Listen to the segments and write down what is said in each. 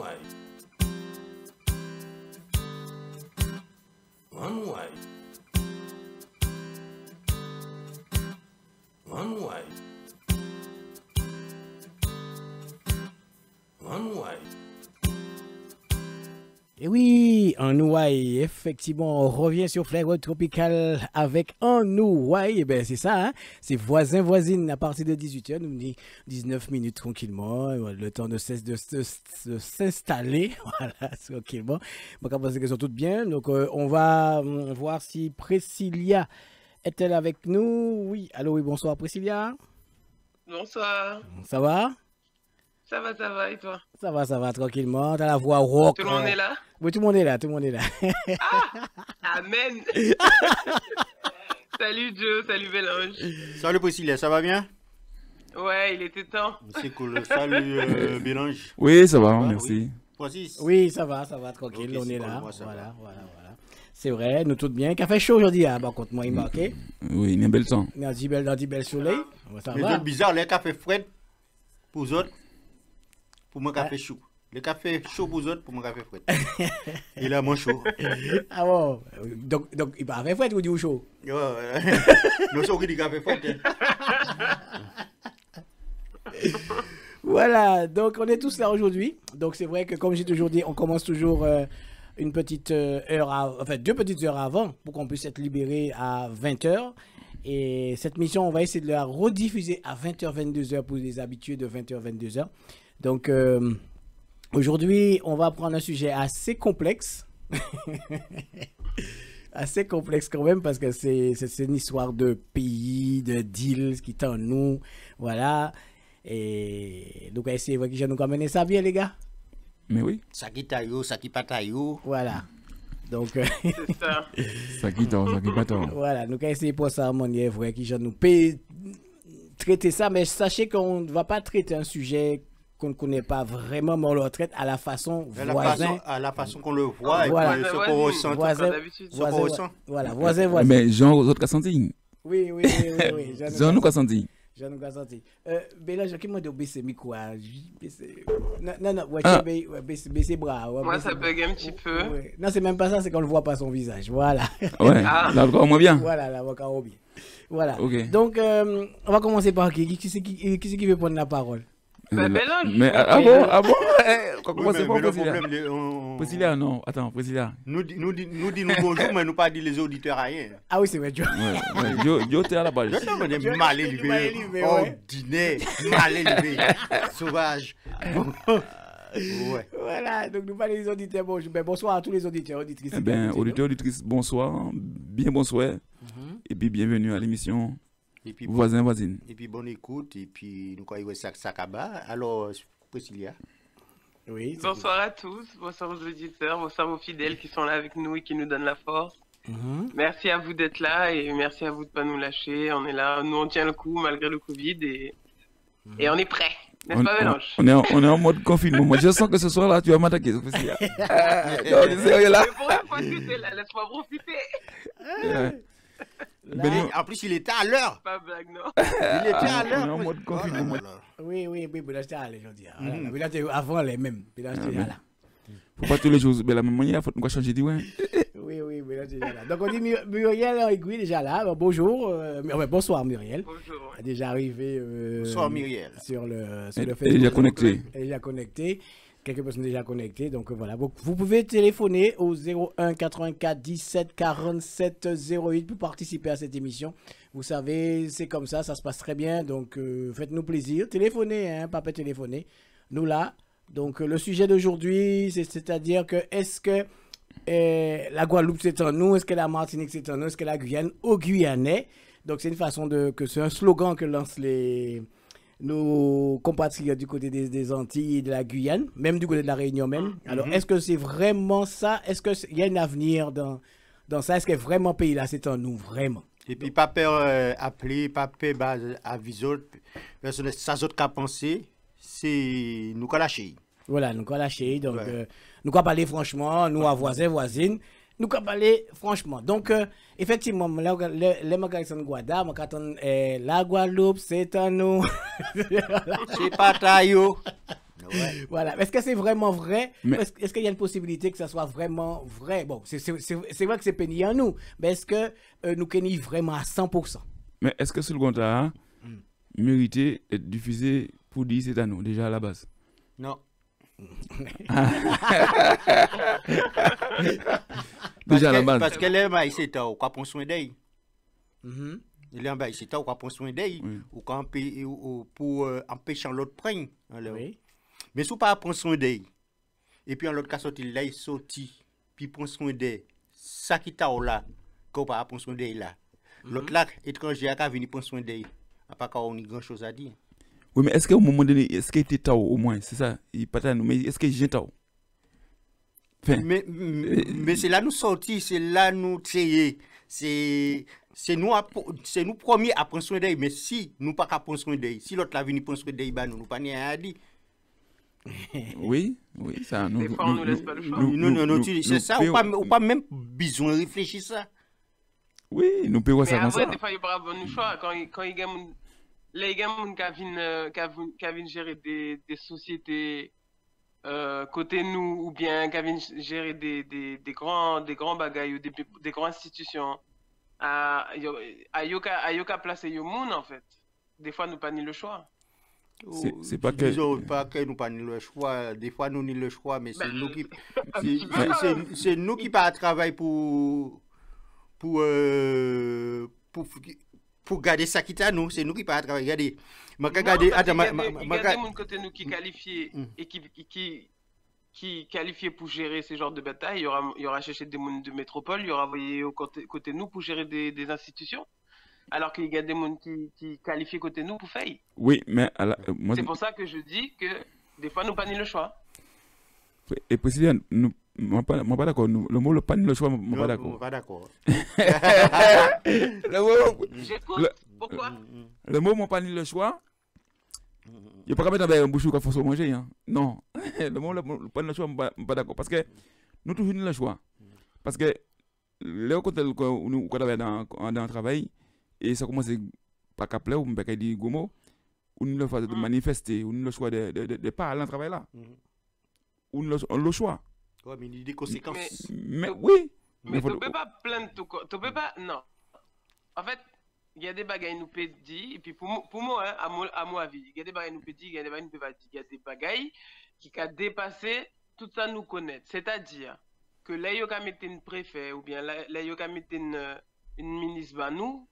way. One way. One way. One way. Et oui, Anouaï, effectivement, on revient sur Flair Tropical avec Anouaï. Et bien, c'est ça, hein? C'est voisin-voisine à partir de 18h. Nous dit 19 minutes tranquillement. Le temps de s'installer. Voilà, tranquillement. Donc, on pense qu'elles sont toutes bien. Donc, on va voir si Priscilla est-elle avec nous. Oui, allô, oui, bonsoir, Priscilla. Bonsoir. Ça va? Ça va, et toi? Ça va, tranquillement. T'as la voix rock. Tout le monde est là? Oui, tout le monde est là, tout le monde est là. Ah! Amen! Salut Joe, salut Bélange. Salut Priscilla, ça va bien? Ouais, il était temps. C'est cool. Salut Bélange. Oui, ça va, merci. Francis? Oui, ça va, tranquille, Ok, on est cool, là. moi, ça Voilà. C'est vrai, nous tous bien. Qu'il fait chaud aujourd'hui, hein, par contre, moi, il marqué. Oui, il y a un bel temps. Il y a un bel soleil. Ça Mais va. c'est bizarre, le café frais pour les autres, pour moi, café chaud. Le café chaud pour les autres, pour moi, café frais. Il a moins chaud. Ah bon, donc il va faire frais ou du chaud? Nous sommes qui dit café frais. Voilà, donc on est tous là aujourd'hui. Donc c'est vrai que comme j'ai toujours dit, on commence toujours une petite heure, enfin 2 petites heures avant pour qu'on puisse être libéré à 20h. Et cette mission, on va essayer de la rediffuser à 20h, 22h pour les habitués de 20h, 22h. Donc aujourd'hui, on va prendre un sujet assez complexe. Assez complexe quand même parce que c'est une histoire de pays, de deals qui est en nous. Voilà. Et donc, essayez de voir qui nous amener ça bien, les gars. Mais oui. Ça qui taillot, ça qui pas taillot. Voilà. Donc, C'est ça. Ça qui tord, ça qui pas tord. voilà. Nous allons essayer pour ça, mon dieu, vrai, qui nous paye traiter ça. Mais sachez qu'on ne va pas traiter un sujet qu'on ne connaît pas vraiment, mais on le traite à la façon voisin. À la façon qu'on le voit Voilà. et puis ce qu'on ressent. Voisin, Ce qu'on ressent. voilà, voisin. Mais Jean, aux autres, qu'a senti? Oui. Jean, nous, qu'a senti? Je ne sais pas. Mais là, je me baisser le micro. Non, baisser bras. Moi, ça bug un petit peu. Non, c'est même pas ça, c'est qu'on ne voit pas son visage. Voilà. Ouais, là, encore moins bien. Voilà, là, encore bien. Voilà. Ok. Donc, on va commencer par qui c'est qui veut prendre la parole? Bah, Bélange. Mais, ah bon? Comment c'est Oui, pas mais le Priscilla? problème, Priscilla, non, attends, Priscilla. nous disons bonjour, mais nous pas dit les auditeurs à rien. Ah oui, c'est vrai, Joe. Ouais, Joe, t'es à la base. Je t'en dis mal élevé, ordinaire, mal élevé, sauvage. Ouais. Voilà, donc nous parlons des auditeurs. Bonsoir à tous les auditeurs, auditrices. Eh bien, auditeurs, auditrices, bonsoir, bien bonsoir, et puis bienvenue à l'émission Et puis, Voisin-Voisine. Et puis bonne écoute, et puis nous croyons ça Sakaba. Alors, Priscilla. Oui. Bonsoir à tous, bonsoir aux auditeurs, bonsoir aux fidèles qui sont là avec nous et qui nous donnent la force. Merci à vous d'être là et merci à vous de ne pas nous lâcher. On est là, nous on tient le coup malgré le Covid et on est prêts. N'est-ce pas, Mélange? On est en mode confinement. Moi, je sens que ce soir-là, tu vas m'attaquer, Priscilla. Non, sérieux, là. Mais pour une fois que t'es là, laisse-moi profiter. En plus, il était à l'heure. Pas blague, non? Il était à On est l'heure. en mode confinement. Oui, mais là, j'étais allé, je dis. Mais là, avant les mêmes. Mais là, j'étais là. Faut pas tous les jours, mais la même manière, faut nous changer de ouais. Oui, mais là, déjà là. Donc, on dit Muriel Aiguille déjà là. Bonjour. Bonsoir, Muriel. Bonjour. Elle est déjà arrivée. Bonsoir, Muriel. Sur le Facebook. Elle est déjà connectée. Elle est déjà connectée. Quelques personnes déjà connectées. Donc, voilà. Vous pouvez téléphoner au 01 84 17 47 08 pour participer à cette émission. Vous savez, c'est comme ça se passe très bien. Donc, faites-nous plaisir. Téléphonez, hein, papa, téléphonez. Nous là. Donc, le sujet d'aujourd'hui, c'est-à-dire que est-ce que la Guadeloupe c'est en nous, est-ce que la Martinique c'est en nous, est-ce que la Guyane au Guyanais. Donc, c'est une façon que c'est un slogan que lancent nos compatriotes du côté des Antilles et de la Guyane, même du côté de la Réunion même. Alors, est-ce que c'est vraiment ça? Est-ce qu'il y a un avenir dans ça? Est-ce que vraiment pays là c'est en nous, vraiment? Et puis, pas peur appeler, pas peur aviser. Ça, autres qu'à penser, c'est nous qu'à lâcher. Voilà, nous qu'à lâcher. Donc, nous qu'à parler franchement, nous à voisins, nous qu'à parler franchement. Donc, effectivement, les magasins de Guada, la Guadeloupe, c'est à nous. C'est pas taillot. Ouais. Voilà. Est-ce que c'est vraiment vrai? Mais- Est-ce qu'il y a une possibilité que ça soit vraiment vrai? Bon, c'est vrai que c'est pénible en nous, mais est-ce que nous connaissons vraiment à 100%? Mais est-ce que ce contrat méritait d'être diffusé pour dire c'est à nous, déjà à la base? Non. Déjà à la base. Parce que les mailles, c'est toi, quoi prendre soin d'elle. Mhm. Les mailles, c'est toi, quoi prendre soin d'elle. Oui. Ou pour empêcher l'autre prendre. Oui. Mais si vous pas prendre soin d'elle, et puis l'autre cas sorti là, il sorti, puis prendre soin d'elle, ça qui t'a là, qu'on pas prendre soin d'elle là. L'autre là, étranger, qui a venir prendre soin d'elle. À part qu'on a grand chose à dire. Oui, mais est-ce qu'au moment donné, est-ce qu'il était tao au moins? C'est ça, il pas nous, mais est-ce qu'il est tao? Enfin, Mais c'est là nous sortir, c'est là nous tirer. C'est nous premiers à prendre soin d'elle. Mais si nous pas qu'à prendre soin d'elle, si l'autre là vient prendre soin d'elle, bah, nous pas rien à dire. oui, ça. Des fois, on nous laisse pas le choix. Non, c'est ça, ou pas même besoin de réfléchir ça. Oui, nous payons Mais ça comme après, ça. des fois, il n'y a pas bon choix. Quand il y a les gens qui viennent gérer des sociétés côté nous, ou bien qui viennent gérer des grands bagailles ou des grandes institutions, à yoka placer yo moun, en fait. Des fois, nous pas ni le choix. C'est pas que. Disons pas que nous pas ni le choix. Des fois, nous ni le choix, mais c'est nous qui. C'est nous qui pas travail pour garder ça qui t'a nous, c'est nous qui pas travailler. Regardez, Il y a des gens côté nous qui qualifiés et qui qualifiés pour gérer ce genre de bataille. Il y aura cherché des gens de métropole, il y aura envoyé côté nous pour gérer des institutions. Alors qu'il y a des gens qui qualifiés côté nous pour faire. Oui, mais moi. C'est pour ça que je dis que des fois nous pas ni le choix. Et président, moi pas d'accord. Le mot le pas le choix, moi pas d'accord. Pas d'accord. J'écoute. Pourquoi? Le mot moi pas le choix. Il a pas mettre dans un bouchon qu'il faut manger. Hein. Non. Le mot le pas le choix, moi pas d'accord. Parce que nous toujours le choix. Parce que là quand nous dans le travail et ça commence pas qu'à plaire ou pas dire gomo, on le fait de manifester, on le choix de pas aller dans le travail là. On le choix. Ouais, mais il y a des conséquences. Mais oui. Mais tu peux pas plaindre tout. Tu peux pas. Non. En fait, il y a des bagailles nous peut dire, et puis pour moi, hein, à mon avis, il y a des bagailles nous peut dire, il y a des bagailles nous peut pas dire. Il y a des bagailles qui ont dépassé tout ça nous connaître. C'est-à-dire que là, il y a mis une préfet, ou bien là, il y a mis une ministre, bah, nous,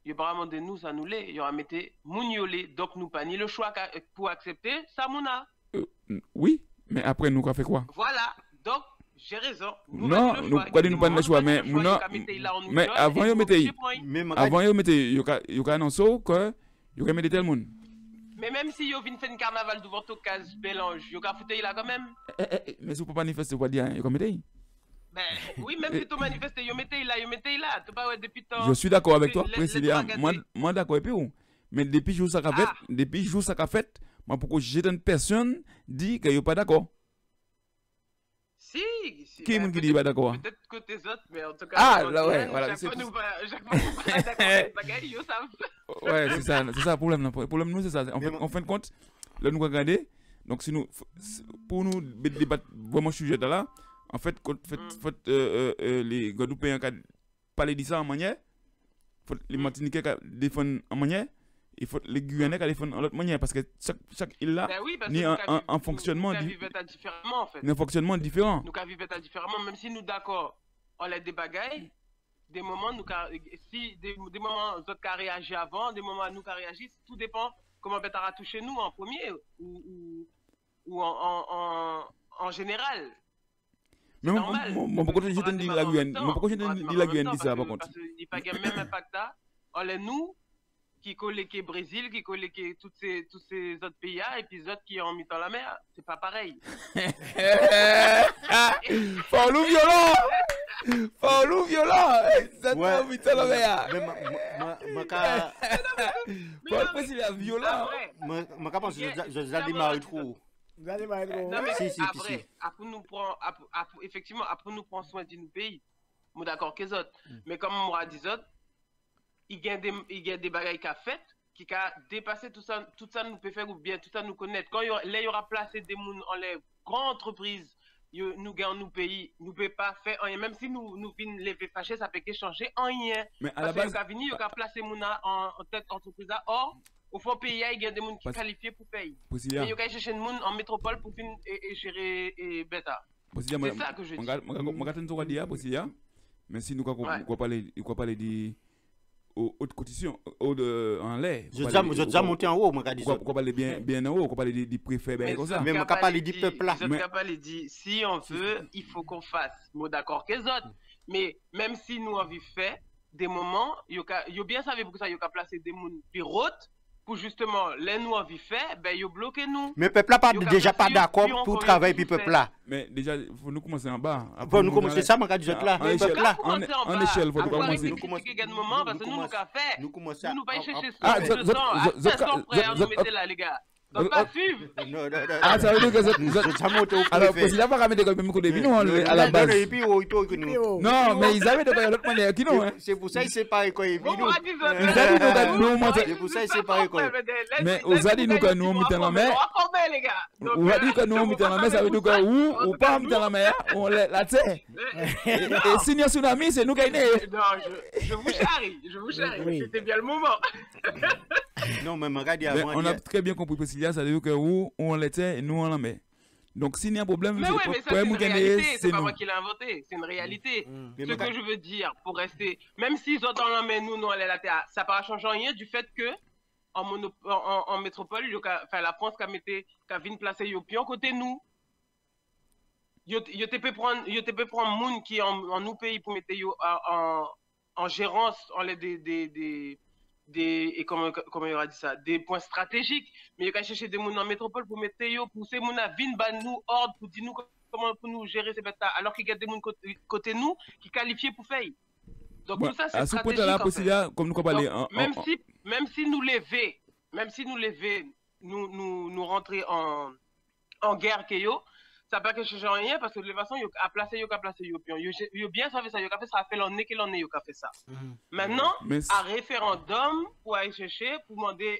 il y a vraiment de nous, ça nous l'est. Il y aura mis mouniolé, donc nous pas ni le choix pour accepter, ça mouna. Oui, mais après nous, on fait quoi? Voilà, donc. J'ai raison. Non, nous pas nous pas le choix, mais avant yo mettez yo ka annoncer que yo ka mettre tel monde. Mais même si yo vinn faire un carnaval devant ton case mélange, yo ka foutre là quand même. Mais si vous pas manifester quoi dire yo ka mettre. Ben oui, même si tu manifester yo mettez là, tu pas ouais depuis temps. Je suis d'accord avec toi, président. Moi d'accord et puis mais depuis jour ça qu'a fait, moi pourquoi j'ai une personne dit que yo pas d'accord. Si, qui est-ce qui dit pas d'accord? Peut-être côté autres, mais en tout cas. Ah, là, ouais, voilà. Chaque fois, nous pas d'accord bagaille, yo savent. Ouais, c'est ça le problème. Le problème, nous, c'est ça. En fin de compte, là, nous regardons. Donc, si nous, pour nous débattre vraiment ce sujet là, en fait, quand les Guadeloupéens parlent de ça en manière, les Martiniquais défendent en manière, il faut les Guyanais défendent en l'autre manière parce que chaque île là ni un fonctionnement différemment en fait. Un fonctionnement différent. Nous vivons différemment, même si nous d'accord, on a des bagailles, des moments nous si des moments d'autres qui réagissent avant, des moments nous qui réagissent, tout dépend comment peut a touché nous en premier ou en général. Mais pourquoi je te dis la Guyane, pourquoi je te dis la Guyane dit ça par contre? Parce qu'il n'y a pas le même impact là. On est nous qui collent le Brésil, qui collent tous ces autres pays et puis les autres qui ont mis dans la mer, c'est pas pareil. Paulou violent, ça t'a mis dans la mer. Pourquoi c'est la violent? Moi pense que je démarre trop. Non mais après nous prend effectivement après nous prend soin de nos pays. Moi d'accord que les autres, mais comme moi dis autres, il y a des bagailles qu'a fait qui a dépassé tout ça nous peut faire ou bien, tout ça nous connaître. Quand il y aura placé des gens en les grandes entreprises, nous gagnons nos pays, nous ne pouvons pas faire rien. Même si nous les fait fâcher, ça peut changer rien. Mais à la base, il y a placé des gens en tête d'entreprise. Or, au fond, pays, il y a des gens qui sont qualifiés pour payer. Il y a chercher des gens en métropole pour gérer bêta. C'est ça que je dis. Mais si nous parler de haute cotisation, en l'air. Je dois monter en haut, je dois parler bien en haut, je parler de préfet, comme ça. Mais je parler du peuple là. Je ne dire, si on veut, il faut qu'on fasse. Moi, d'accord que les autres. Mais même si nous avons fait des moments, il y a bien savé pour ça, il y a placé des gens pirotes pour justement, les nous avons fait, ben, il y a bloqué nous. Mais le peuple là déjà pas d'accord pour travailler puis peuple là. Mais déjà, il faut nous commencer en bas. Il faut nous commencer ça, je dis là. En échelle, il faut commencer. Nous commençons. Nous pas chercher ça. Nous mettez là, les gars. Donc pas suivre. Ah, ça veut dire que ça monte au alors, parce qu'il a pas ramené comme même côté vino à la base. Non, mais ils avaient de l'autre manière qui non. C'est pour ça ils séparent quand ils vino. C'est pour ça ils séparent quand. Mais aux dit nous que nous mettons la main. On va dire que nous mettons la main, ça veut dire que ou pas mettons la main, on la tête. Et si il y a tsunami, c'est nous qui gagnons. Non, je vous charrie, c'était bien le moment. Non, mais regarde avant. On a très bien compris parce qu'il y a ça veut dire que où on l'était et nous on la met. Donc s'il y a un problème, mais oui, mais ça, c'est une réalité, c'est pas moi qui l'ai inventé, c'est une réalité. Ce que je veux dire, pour rester, même s'ils ont dans la main, nous on est la terre, ça ne va changer rien du fait que en métropole, la France qui a vu placer au pion côté nous. Yo te peut prendre monde qui en nous pays pour mettre en gérance et comment il aura dit ça, des points stratégiques, mais il y a chercher des gens en métropole pour mettre pour ces gens à venir nous ordre pour dire nous comment pour nous gérer ces bêtes alors qu'il y a des gens côté nous qui qualifiés pour faire. Donc tout ça c'est stratégique en fait. Comme nous parler même si nous lever nous rentrer en guerre ça peut que changer rien parce que de toute façon il a placé il a bien savait ça il a fait ça fait l'année qu'il en est il a fait ça maintenant à référendum pour aller chercher pour demander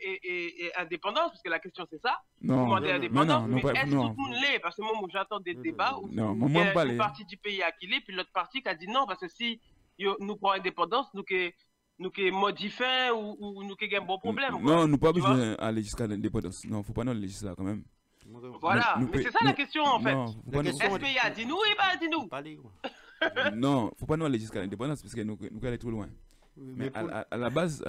indépendance parce que la question c'est ça pour demander indépendance mais est-ce que tout le monde l'est parce que moi j'attends des débats où il y a une partie du pays à qui l'est puis l'autre partie qui a dit non parce que si nous prenons indépendance nous qui modifions ou nous qui avons un bon problème non nous pas besoin d'aller jusqu'à l'indépendance non faut pas non législer quand même. Voilà, mais c'est ça la question en fait. Est-ce qu'il y a dit nous ou pas dit nous? Non, faut pas nous aller jusqu'à l'indépendance parce que nous allons trop loin. Mais à la base,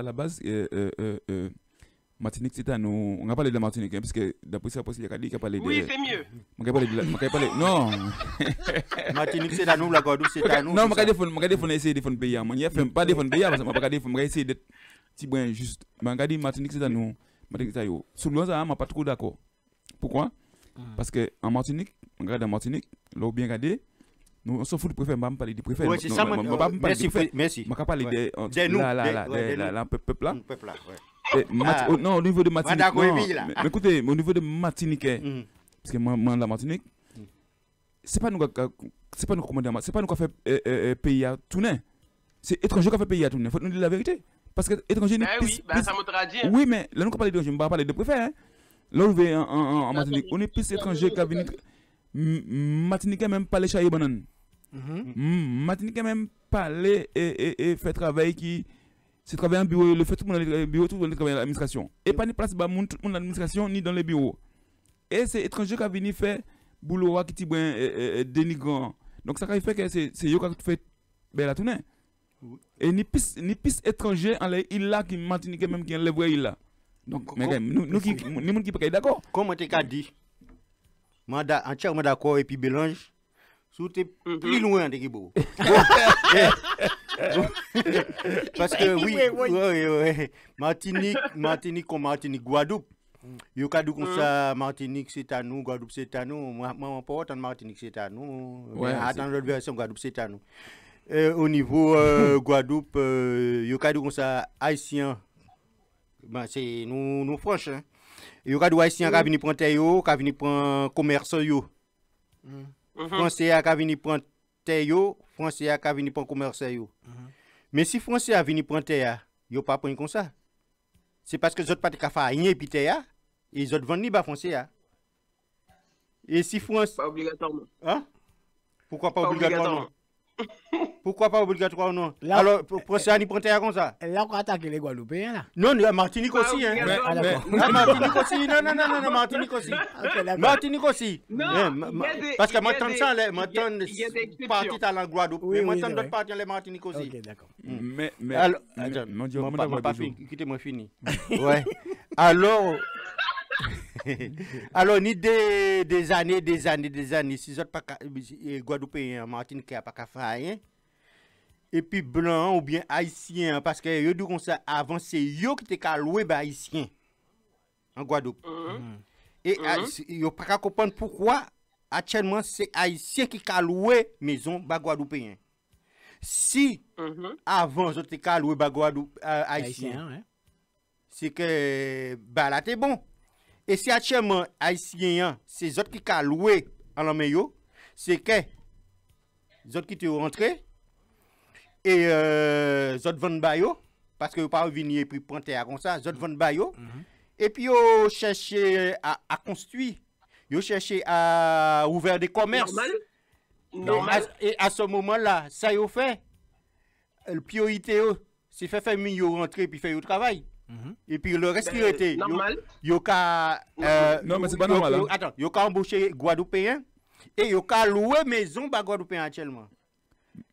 Martinique c'est à nous. On a parlé de la Martinique parce que d'après ça, il y a dit qu'il a parlé de. Oui, c'est mieux. On a parlé de non. Martinique c'est à nous, la Guadeloupe c'est à nous. Non, on essayer de défendre le pays. On n'y a pas défendre le pays parce qu'on va essayer d'être petit point juste. Mais on a dit Martinique c'est à nous. Martinique c'est à nous. Sur le ça, on pas trop d'accord. Pourquoi? Parce que en Martinique, on regarde en Martinique, là bien regardé, nous on s'en fout du préfet, on va parler du préfet. Oui, c'est ça, merci. On va parler de peuple là. Non, au niveau de Martinique. Mais écoutez, au niveau de Martinique, parce que moi la Martinique, c'est pas nous commander, c'est pas nous qui fait pays à tourner. C'est étranger qui fait pays à tourner. Faut nous dire la vérité. Parce que étranger n'est pas. Ça m'autra dit. Oui, mais là nous parler d'étranger, on va parler de préfet. Là, en Martinique, on est plus étranger qu'à venir. Martinique même pas les chahiers bananes. Martinique même pas les et fait travail qui. C'est travailler en bureau, le fait tout le monde dans le bureau, tout le monde travaille à l'administration. Et pas ni place tout le monde dans l'administration ni dans les bureaux. Et c'est étranger qui a venu faire boulot qui est dénigrant. Donc ça fait que c'est eux qui fait la tournée. Et ni plus étranger en l'île là qui Martinique même qui enlève l'île là. Donc, nous qui pas d'accord. Comme tu as dit, je suis entièrement d'accord et puis Bélange, si tu es plus loin de Guibo. Parce que oui, Martinique comme Martinique, Guadeloupe. Il y a dit comme ça, Martinique c'est à nous, Guadeloupe c'est à nous. Moi, pas autant Martinique c'est à nous. Attends l'autre version, Guadeloupe c'est à nous. Au niveau Guadeloupe, il y a dit comme ça, Haïtien. Ben, c'est nous franches. Il y a des Haïtiens qui viennent prendre terre, qui viennent prendre commerce. Français qui viennent prendre terre, Français qui viennent prendre commerce. Mais si Français viennent prendre terre, ils ne pas prendre comme ça. c'est parce que les autres pas de rien puis et les autres vendent ni bas français. Et si France. Pas obligatoirement. Hein? Pourquoi pas obligatoirement? Pourquoi pas obligatoire non? Là, alors, pour ça, ni prendre comme ça? Là, on attaquer les Guadeloupéens, là. Non, Martinique aussi, hein. Martinique aussi, non, Martinique aussi. Martinique aussi. Non, parce que m'entendre ça, m'entendre partie à la Guadeloupe, mais m'entendre d'autres parties les Martinique aussi. Ok, d'accord. Mais, alors, attends, pas fini, quittez-moi fini. Ouais. Alors, ni des années, si vous pas Guadeloupéens, Martinique n'a pas qu'à faire rien. Et puis blanc ou bien haïtien, parce que yo dit comme ça, avant c'est yo qui t'es loué haïtien en Guadeloupe. Et yo pas comprendre pourquoi actuellement c'est haïtien qui a loué maison Guadeloupéen. Si avant je t'ai loué Guadeloupe haïtien, c'est que là t'es bon. Et si actuellement haïtien, c'est autres qui a loué en la meilleur, c'est que les autres qui te rentré et autres vendent bayo parce que pas venir et puis prendre terre comme ça, autres vendent bayo et puis yo chercher à construire, yo chercher à ouvrir des commerces. Normal. Et à ce moment-là, ça yo fait le priorité c'est faire yo rentrer puis faire yo travail. Et puis le reste qui était yo ka non mais c'est pas normal. Attends, yo ka embaucher Guadeloupéen et yo ka louer maison Guadeloupéen actuellement.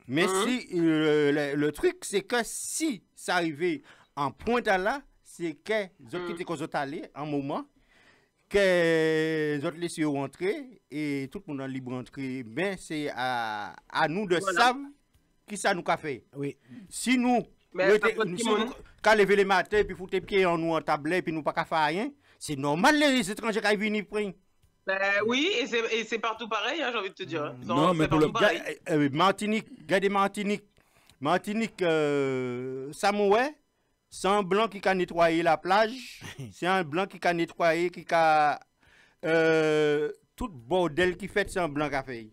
Mais si le truc c'est que si ça arrivait en pointe à là, c'est que les autres qui étaient allés en moment que les autres laissent rentrer et tout le monde a libre rentrer, ben c'est à nous de savoir qui ça nous a fait. Oui. Si nous quand lever les matins puis foutre pieds en nous en tablette puis nous pas faire rien, c'est normal les étrangers qui viennent prendre. Oui, et c'est partout pareil, hein, j'ai envie de te dire. Non, mais pour le Martinique, regardez Martinique, Samoa, c'est un blanc qui a nettoyé la plage, c'est un blanc qui a nettoyé, qui a tout bordel qui fait, c'est un blanc qui a fait.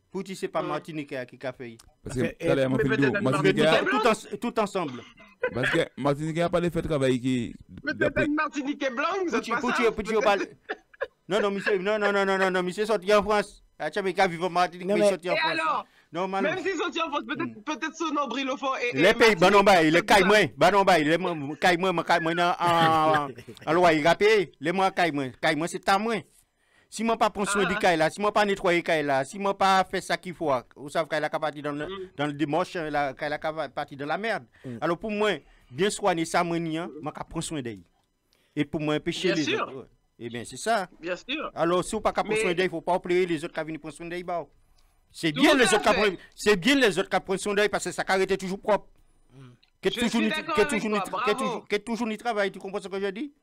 Pour tu c'est pas Martinique qui a fait. Parce que tout ensemble. Parce que Martinique n'a pas fait travail qui. Peut-être Martinique est blanc, vous êtes pas ça. Non, monsieur sorti en France. Achame ka vivre en Martinique, mais sorti en France. Et alors? Normalement. Même s'il sorti en France, peut-être son nombril au fond. Les pays, les caïmouins, les caïmouins, en loi, il a payé. Les mois caïmouins, c'est ta moins. Si moi pas prendre soin du caï là, si moi pas nettoyer caï là, si moi pas faire ça qu'il faut, vous savez caï là parti dans le dimanche, caï là parti dans la merde. Alors pour moi, bien soigner ça moi prendre soin d'elle. Et pour moi pécher les autres. Eh bien, c'est ça. Bien sûr. Alors, si on pas prendre soin d'elle, il ne faut pas oublier les autres qui viennent prendre soin d'elle. C'est bien les autres qui prennent soin d'elle parce que ça caractère toujours propre. Que toujours ni travail, tu comprends ce que je dis?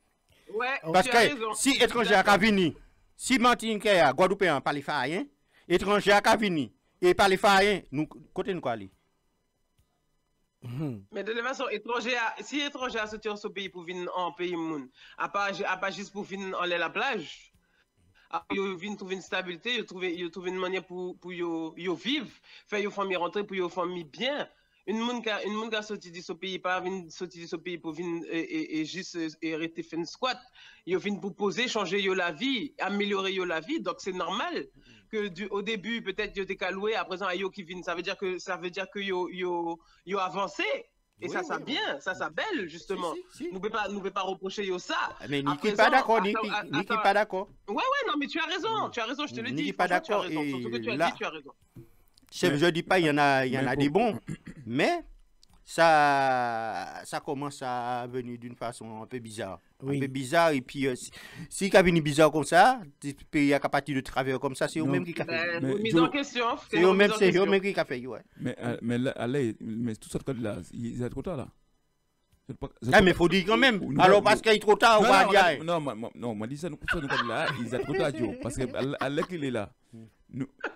Ouais, parce que si étranger a venu, si Martinique a Guadeloupéen pas les faire rien, étranger a venu et pas les faire rien, nous côté nous quoi aller? Mais de toute façon, si étranger a sorti en ce pays pour venir en pays moun, à pas juste pour venir en la plage, ils viennent trouver une stabilité, ils trouvent une manière pour vivre, faire une famille rentrer, pour une famille bien. Une moun qui a sorti de ce pays, pas venir sortir de ce pays pour venir et juste arrêter faire une squat. Ils viennent pour poser, changer la vie, améliorer la vie, donc c'est normal. Que au début peut-être yo t'es caloué, à présent yo qui viennent, ça veut dire que yo avancé et oui, ça bien, ça belle justement. Nous peut pas reprocher yo ça. Mais Niki pas d'accord, Niki pas d'accord. Ouais non mais tu as raison, je te le dis. Niki pas d'accord et ce que tu as dit, tu as raison. Je dis pas il y en a des bons, mais ça commence à venir d'une façon un peu bizarre. Oui. Un peu bizarre et puis si ça vient bizarre comme ça, il y a qu'à partir de travers comme ça, c'est eux-mêmes qui a fait. Mise en question. C'est eux-mêmes qui a fait, ouais. Mais tout ça là, il est trop tard là. Mais il faut dire quand même. Alors parce qu'il est trop tard, on va dire. Non, moi dis ça nous là, il est trop tard parce que à qu'il est là.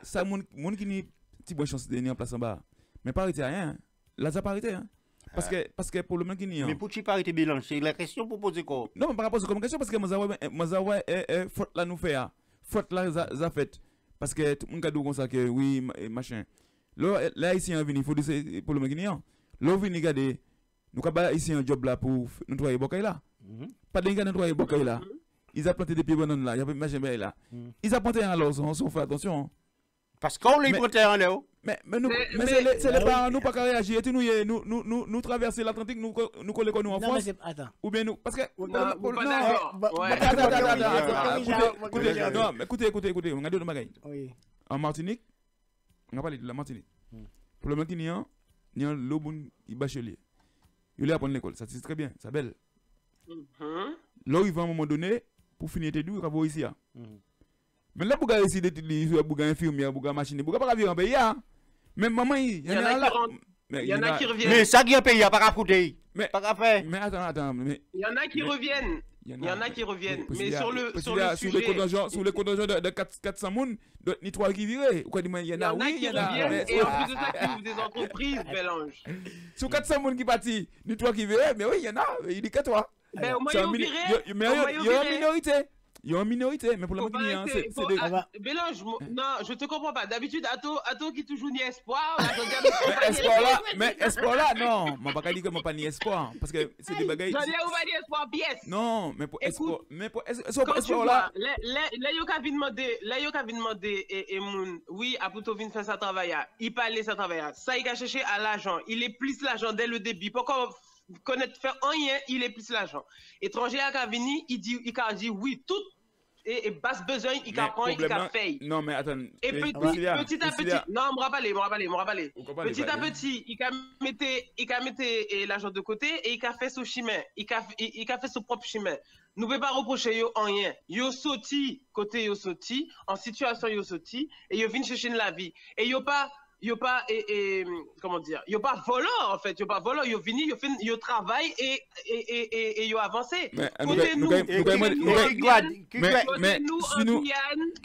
Ça mon qui ni petit bonne chance de venir en place en bas. Mais pas arrêter rien. Là ça pas arrêter hein. Parce que pour le moment qui n'y a. Mais pour tu pas arrêter bilan, c'est la question pour poser quoi? Non, mais par rapport à comme question parce que moi faute là nous fait faute là ça fait parce que tout le monde a dit comme ça que oui machin. Là ici on vient il faut dire pour le moment qui n'y a. Là vient regarder nous ka ici un job là pour nettoyer bokai là. Pas d'un gars nettoyer bocaille là. Ils ont planté des pieds bananes là, il y a pas machin là. Ils ont planté alors on fait attention. Parce qu'on les planté en là. Mais c'est les parents nous pas qu'à réagir et nous traverser l'Atlantique nous coller nous en France. Attends. Ou bien nous parce que écoutez, on a deux bagailles. Oui. En Martinique, on a parlé de la Martinique. Pour le moment qu'il y a l'eau bonne il bachelier. Il est à l'école, ça c'est très bien, ça belle. Là il va à un moment donné pour finir tes doux, il va voir ici. Mais là, pour essayer d'étudier, pour infirmière, pour machine, pour pas vivre en pays. Même maman, il y en a qui reviennent. Mais ça qui est un pays, pas qu'à fouter. Mais pas qu'à faire. Mais attends, mais il y en a qui reviennent. Il y en a qui reviennent. Mais sur le sujet sur les contingents de 400 moun, ni toi qui virait. Il y en a qui reviennent et en plus de ça qui ouvrent des entreprises, Bélange. Sur 400 moun qui partent, ni toi qui virait, mais oui, il y en a, il dit que toi. Mais au moins il y a une minorité. Il y a une minorité, mais pour le moment, c'est des... Bélange, non, je te comprends pas. D'habitude, Ato qui toujours ni espoir. Mais espoir là, non. Je ne vais pas dire que je n'ai pas ni espoir. Parce que c'est des bagailles. J'en ai pas ni espoir, pièce. Non, mais pour espoir. Mais pour espoir là. Là, il y a demandé, et oui, Aputo vient faire sa travail. Il parle de sa travail. Ça, il a cherché à l'argent. Il est plus l'argent dès le début. Pourquoi connaître faire rien, il est plus l'argent. Étranger à Kavini, il a dit oui, tout et basse besoin, il a prend, il a fait. Non, mais attends. Et petit à petit, non, me rappeler. Petit à petit, il a mis l'argent de côté et il a fait son chemin. Il a fait son propre chemin. Nous ne pouvons pas reprocher yo en rien. Yo sorti, côté yo sorti, en situation yo sorti, et yo vient chercher la vie. Et yo pas comment dire, yo pas volant en fait, yo pas volant, yo vini, yo travail et yo avancé. Côté nous, qui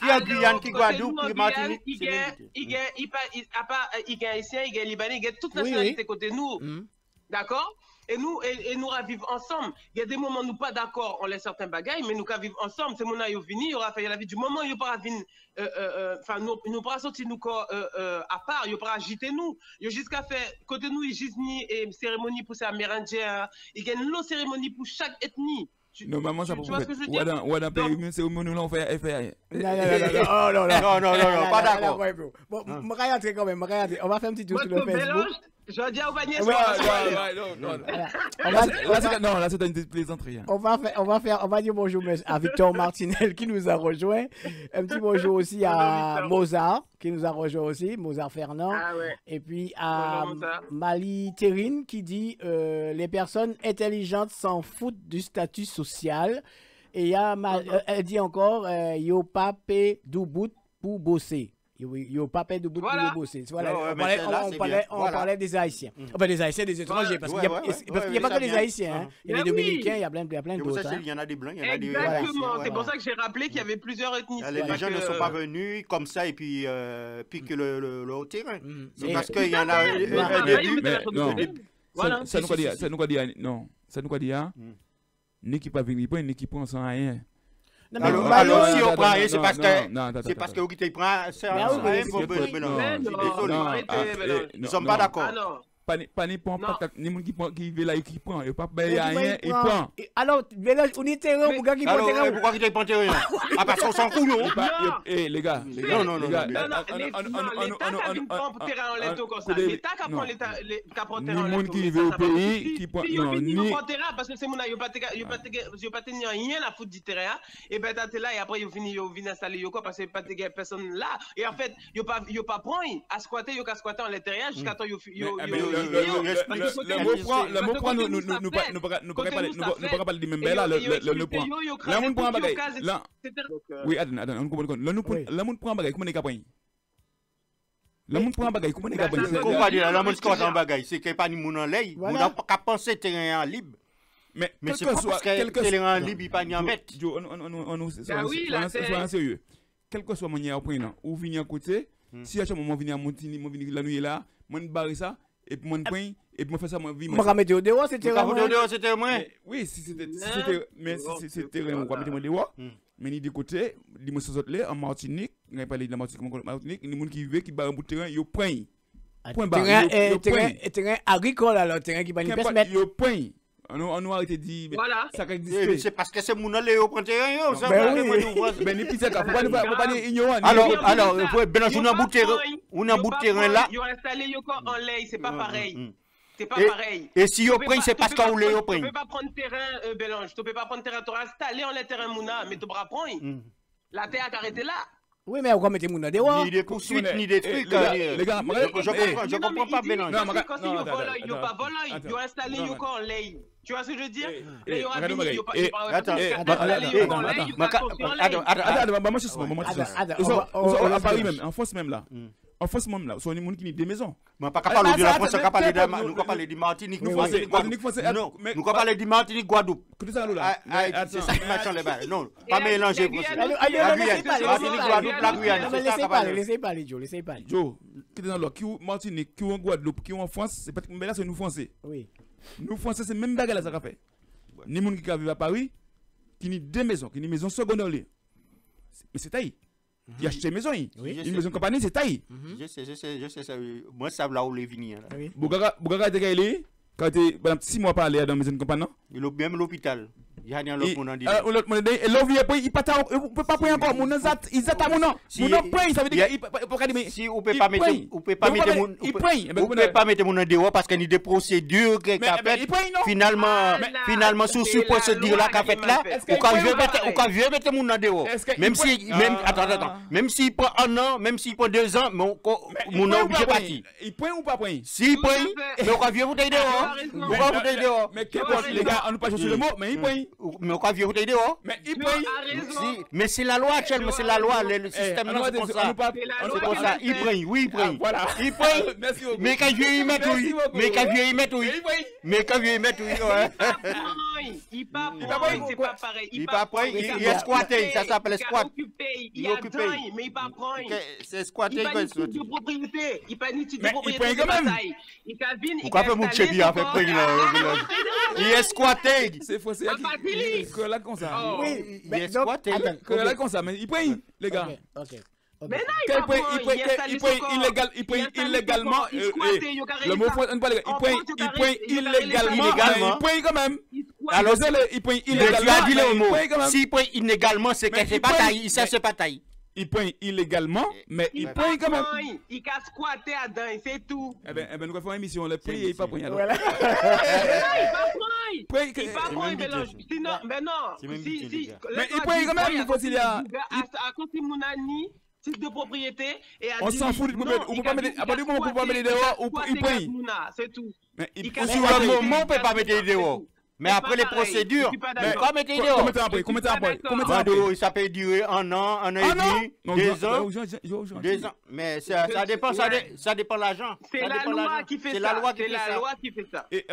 a Guyane, qui Guadeloupe, qui Martinique, il y a haïtien, il y a libanais, il y a toute nationalité côté nous. D'accord? Et nous vivre ensemble. Il y a des moments où nous pas d'accord, on laisse certains bagailles, mais nous vivre ensemble. C'est mon aïe vini, il y aura fait la vie. Du moment où il n'y a pas venir, enfin, nous pas sortir nous à part, il n'y a pas agiter nous. Il y a jusqu'à faire, côté nous, il y a juste une cérémonie pour ces Amérindiens. Il y a une cérémonie pour chaque ethnie. Normalement, ça peut être. Ou dans pays, c'est où nous l'on fait faire. Non, pas d'accord. Bon, je vais rentrer quand même, on va faire un petit tour sur le Facebook. Je dis au panier. Non, là c'est une plaisanterie. On va dire bonjour à Victor Martinel qui nous a rejoint. Un petit bonjour aussi à Mozart qui nous a rejoint aussi, Mozart Fernand. Et puis à Mali Terrine qui dit les personnes intelligentes s'en foutent du statut social. Et elle dit encore yo pas paie du bout pour bosser. Il n'y a pas de bout pour bosser. Voilà. On parlait des Haïtiens. Enfin, des Haïtiens, des étrangers. Parce qu'il n'y a pas que des Haïtiens. Il y a les Dominicains, il y a plein d'autres. Il y en a des Blancs, il y en a des... Exactement. C'est pour ça que j'ai rappelé qu'il y avait plusieurs ethnies. Les gens ne sont pas venus comme ça et puis piquent le terrain. C'est parce qu'il y en a un début. Ça nous dit, ni qui pas venir, ni qui prend sans rien. Alors, si on prend, c'est parce que vous qui prend, c'est un nous ne sommes pas d'accord. Pas ni qui veut là qui prend, il pas payer rien, il prend. Alors, on est terrain, pourquoi qui prend terrain? Pourquoi qui prend terrain? Ah, parce qu'on s'en fout, non? Les gars, non, l'État qui prend terrain en letto comme ça. L'État qui prend terrain en letto. Ni monde qui veut au pays, qui prend, non, ni prend terrain parce que c'est mon il pas tenir rien à foutre du terrain. Et ben t'es là et après il vient installer quoi parce que pas de personne là. Et en fait, il pas prend à squatter, il squatter en l'intérieur jusqu'à temps le mot prend nous pas parler du même là le point la monde prend bagay là oui attends on comprend la monde prend bagay comment on est capable la monde prend bagay comment on est capable on va dire la monde squatte en bagay c'est que pas ni moun en lay on n'a pas penser terrain libre mais c'est pas parce que terrain libre il pas ni en mettre on soyons sérieux quel que soit manière au point ou venir à côté si à chaque moment venir à Montini mon venir la nuit là mon barrer ça et puis mon point et puis moi faire ça moi vie moi mettre au dehors c'était moi oui si c'était mais si c'était on va mettre moi dehors mais ni de côté di moi autres là en Martinique on parler de la Martinique ni monde qui veut qui barre un bout de terrain yo point terrain agricole alors terrain qui pas ni permettre yo point On nous arrête de dire Voilà. ça existe. C'est parce que c'est mon Léo prend terrain. Ben ni pizza faut pas ignorer. Alors ben on a bout de terrain là. Yo installé yo en lay, c'est pas pareil. C'est pas pareil. Et si yo prend c'est parce qu'on Léo prend. Tu peux pas prendre terrain Bélange, tu peux pas prendre terrain, tu vas installer en le terrain Mouna, mais tu vas prendre. La terre a arrêté là. Oui, mais on va mettre mon nom dehors. Ni des poursuites, ni des trucs. Les gars, je comprends pas Bélange. Non, mais quand il y a pas volant, il y a installé yo en lay. Tu vois ce que je veux dire? Mais il y aura fini, il y a pas attends, à Paris même, en France même là. En France même là, sont des gens qui ont des maisons. Mais pas parler de la France, on parler de Martinique, nous nous parler de Martinique, Guadeloupe. C'est ça qui m'a changé là-bas. Non, pas mélanger. Martinique, Guadeloupe, la Guyane. Laissez parler, Joe, laissez parler. Joe, qui est dans l'eau, qui est Martinique, qui est en Guadeloupe, qui est en France, c'est pas mais là c'est nous Français. Oui. Nous Français c'est même bagarre là ça qu'a fait. Ni monde qui vivent à Paris, qui ont des maisons, qui ont des maisons secondaires. Mais c'est taille. Il a acheté une maison. Une maison compagnie, c'est taille. Je sais ça. Moi, ça là où les venir. Bougara était gaillé, quand tu es 6 mois parler dans la maison compagnie. Il a même l'hôpital. Il y a un autre monde en dit. L'autre monde dit, et là, il peut pas prendre encore. Mon nom, il zat à mon nom. Mon nom prend, ça veut dire qu'il peut pas dire. Si on peut pas mettre, on peut pas mettre mon nom dehors parce qu'il y a des procédures qui a fait. Finalement, sous ce procédure là qu'a fait là, ou quand je vais mettre mon nom dehors. Même si, attends, même s'il prend 1 an, même s'il prend 2 ans, mon nom obligé parti. Il prend ou pas prend? S'il prend, mais on va vieux bouteille dehors. On va bouteille dehors. Mais les gars, on ne pas chercher le mot, mais il prend. Mais on va vieux bouteille dehors. Mais il prend. Mais c'est la loi actuellement, c'est la loi, le système là c'est comme ça. C'est comme ça, il prend, oui, il prend. Voilà. Il prend. Mais quand je y mets oui. Mais quand je y mets oui. Mais quand je y mets oui. Il pas prend, c'est pas pareil. Il pas prend, il est squatté, ça s'appelle squat. Il est occupé, mais il pas prend. C'est squatté quoi ce de propriété, il pas ni titre de propriété. Il prend quand même. Il cabine, il pourquoi fait mon chébi a fait prendre là. Il est squatté. C'est faux, c'est que là comme ça. Oui, il est squatté. Que là comme ça, mais il prend les gars. OK. Mais non, il prend illégalement. Le mot il prend illégalement. Il prend quand même. Alors il prend illégalement. Tu as dit le mot. S'il prend illégalement, c'est que c'est pas taille. Ça c'est pas taille. Il prend illégalement, mais il prend quand même. Il a squatté à dedans, c'est tout. Eh ben, nous allons faire une émission, le prix, il pas prend. Voilà. Il pas prend, mélange. Sinon, mais non. Mais il prend quand même, il faut qu'il y a. À côté de mon ami, titre de propriété. On s'en fout, on peut pas mettre. À partir du moment où on peut pas mettre dehors, il prend. C'est tout. Mais il prend. Sur le moment, on peut pas mettre dehors. Mais après les procédures, pas mettre dehors. Combien de temps après? Ça peut durer 1 an, 1 an et demi, 2 ans. 2 ans. Mais ça dépend de l'argent. C'est la loi qui fait ça. C'est la loi qui fait ça. Et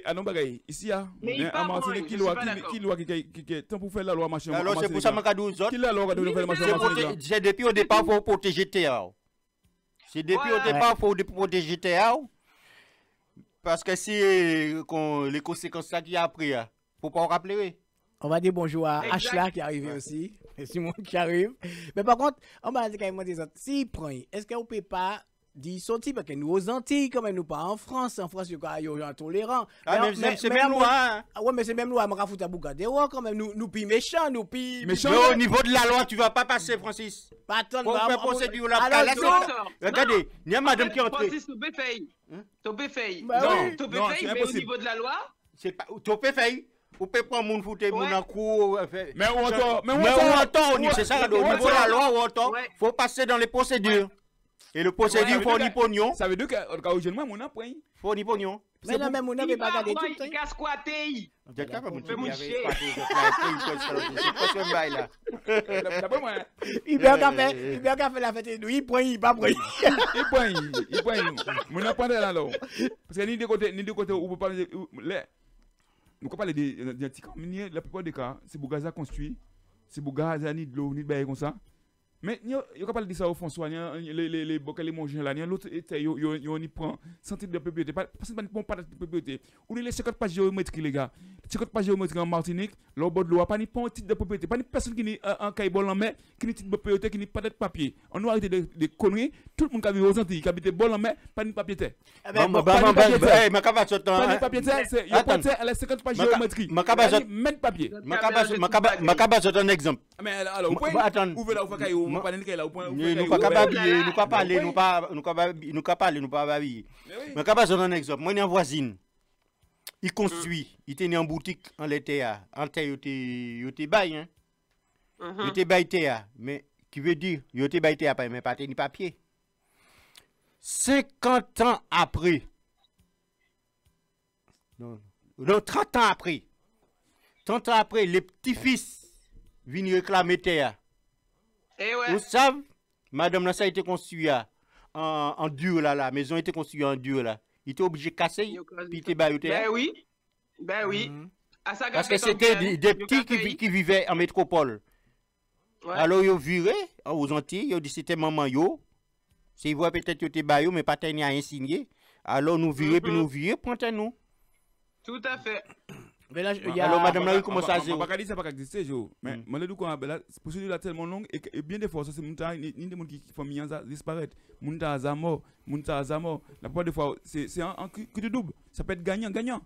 à non bagaille, ici, à Martinique, qui loi qui est temps pour faire la loi machin. Alors c'est pour ça que je dis qui la loi qui faire machin. C'est depuis au départ pour protéger terre. C'est depuis au départ pour protéger terre. Parce que si les conséquences ça qui a pris, faut pas en rappeler. On va dire bonjour à Ashla qui est arrivé aussi. Et Simon qui arrive. Mais par contre, on va dire quand même des autres. S'il prend, est-ce qu'on peut pas dire sortir parce que nous aux Antilles, comme nous pas en France. En France, il y a des gens intolérants. C'est même loi. Ouais, mais c'est même loi. On va foutre à Bougadé. Quand même, nous pis méchants, nous pis. Mais au niveau de la loi, tu vas pas passer, Francis. Pas attendre. Pour faire procédure là. Regardez, il y a madame qui est entrée. Francis, tu peux faire. Tu peux faire. Non, tu peux faire, mais au niveau de la loi. C'est pas. Tu peux faire. Vous pouvez prendre mon foutre, mon cours. Mais on entend, c'est ça, au niveau de la loi, on entend. Faut passer dans les procédures. Et le procédure, faut ni pognon. Ça veut dire qu'au jeune moi, mon apprend. Faut ni pognon. Mais non, mais mon n'a pas gardé tout le temps. Il a squatté. Il bien qu'à faire la fête, il prend, il pas prend. Il prend. Mon apprend là. Parce que ni de côté, on peut pas. Nous ne parler de la plupart des cas, c'est Bougaza construit, c'est Bougaza ni de l'eau, ni de bail comme ça. Mais il y a pas dit ça au François, les bocaux les manger là, l'autre il prend centaines de propriété, parce que pas de propriété. Ou les 50 pages géométriques les gars. 50 pages géométriques en Martinique, là au bord de l'eau, pas ni un titre de propriété, pas ni personne qui ni un caillebol en main, qui ni titre de propriété, qui ni pas de papier. On doit arrêter de conneries, tout le monde qui vit aux Antilles, qui habite bol en main, pas ni papier. Ma capable sortant. Pas ni papier, c'est il a 50 pages géométriques. Ma capable même papier. ma capable sortant un exemple. Mais alors au point où veut là au caillou, pas ni là au point où nous pas capable nous pas parler nous pas parler nous pas babiller. Ma capable sortant un exemple. Moi une voisine. Il construit, il était en boutique en l'été en terre il était bail hein. Il était bail terre mais qui veut dire il était bail terre mais pas ni papier. 50 ans après. Non, 30 ans après. 30 ans après les petits-fils viennent réclamer terre. Eh ouais. Vous savez, madame ça a été construit en dur là, la maison a été construite en dur là. Il était obligé de casser, puis il était bailloté. Ben oui. Parce que c'était des petits qui vivaient en métropole. Ouais. Alors, ils ont viré aux Antilles, ils ont dit c'était maman yo. C'est ils voient peut-être que c'était baillot, mais pas t'as rien signé. Alors, nous virons, puis nous virons, prends-nous. Tout à fait. Mais là, alors, madame là, comment ça, zéro? Pas dit ça, pas exister, Jo. Mais, moi, le coup, la procédure là tellement longue, et bien des fois, ça, c'est ni des gens qui font mis disparaître. Mounta Zamo. La plupart des fois, c'est un coup de double. Ça peut être gagnant.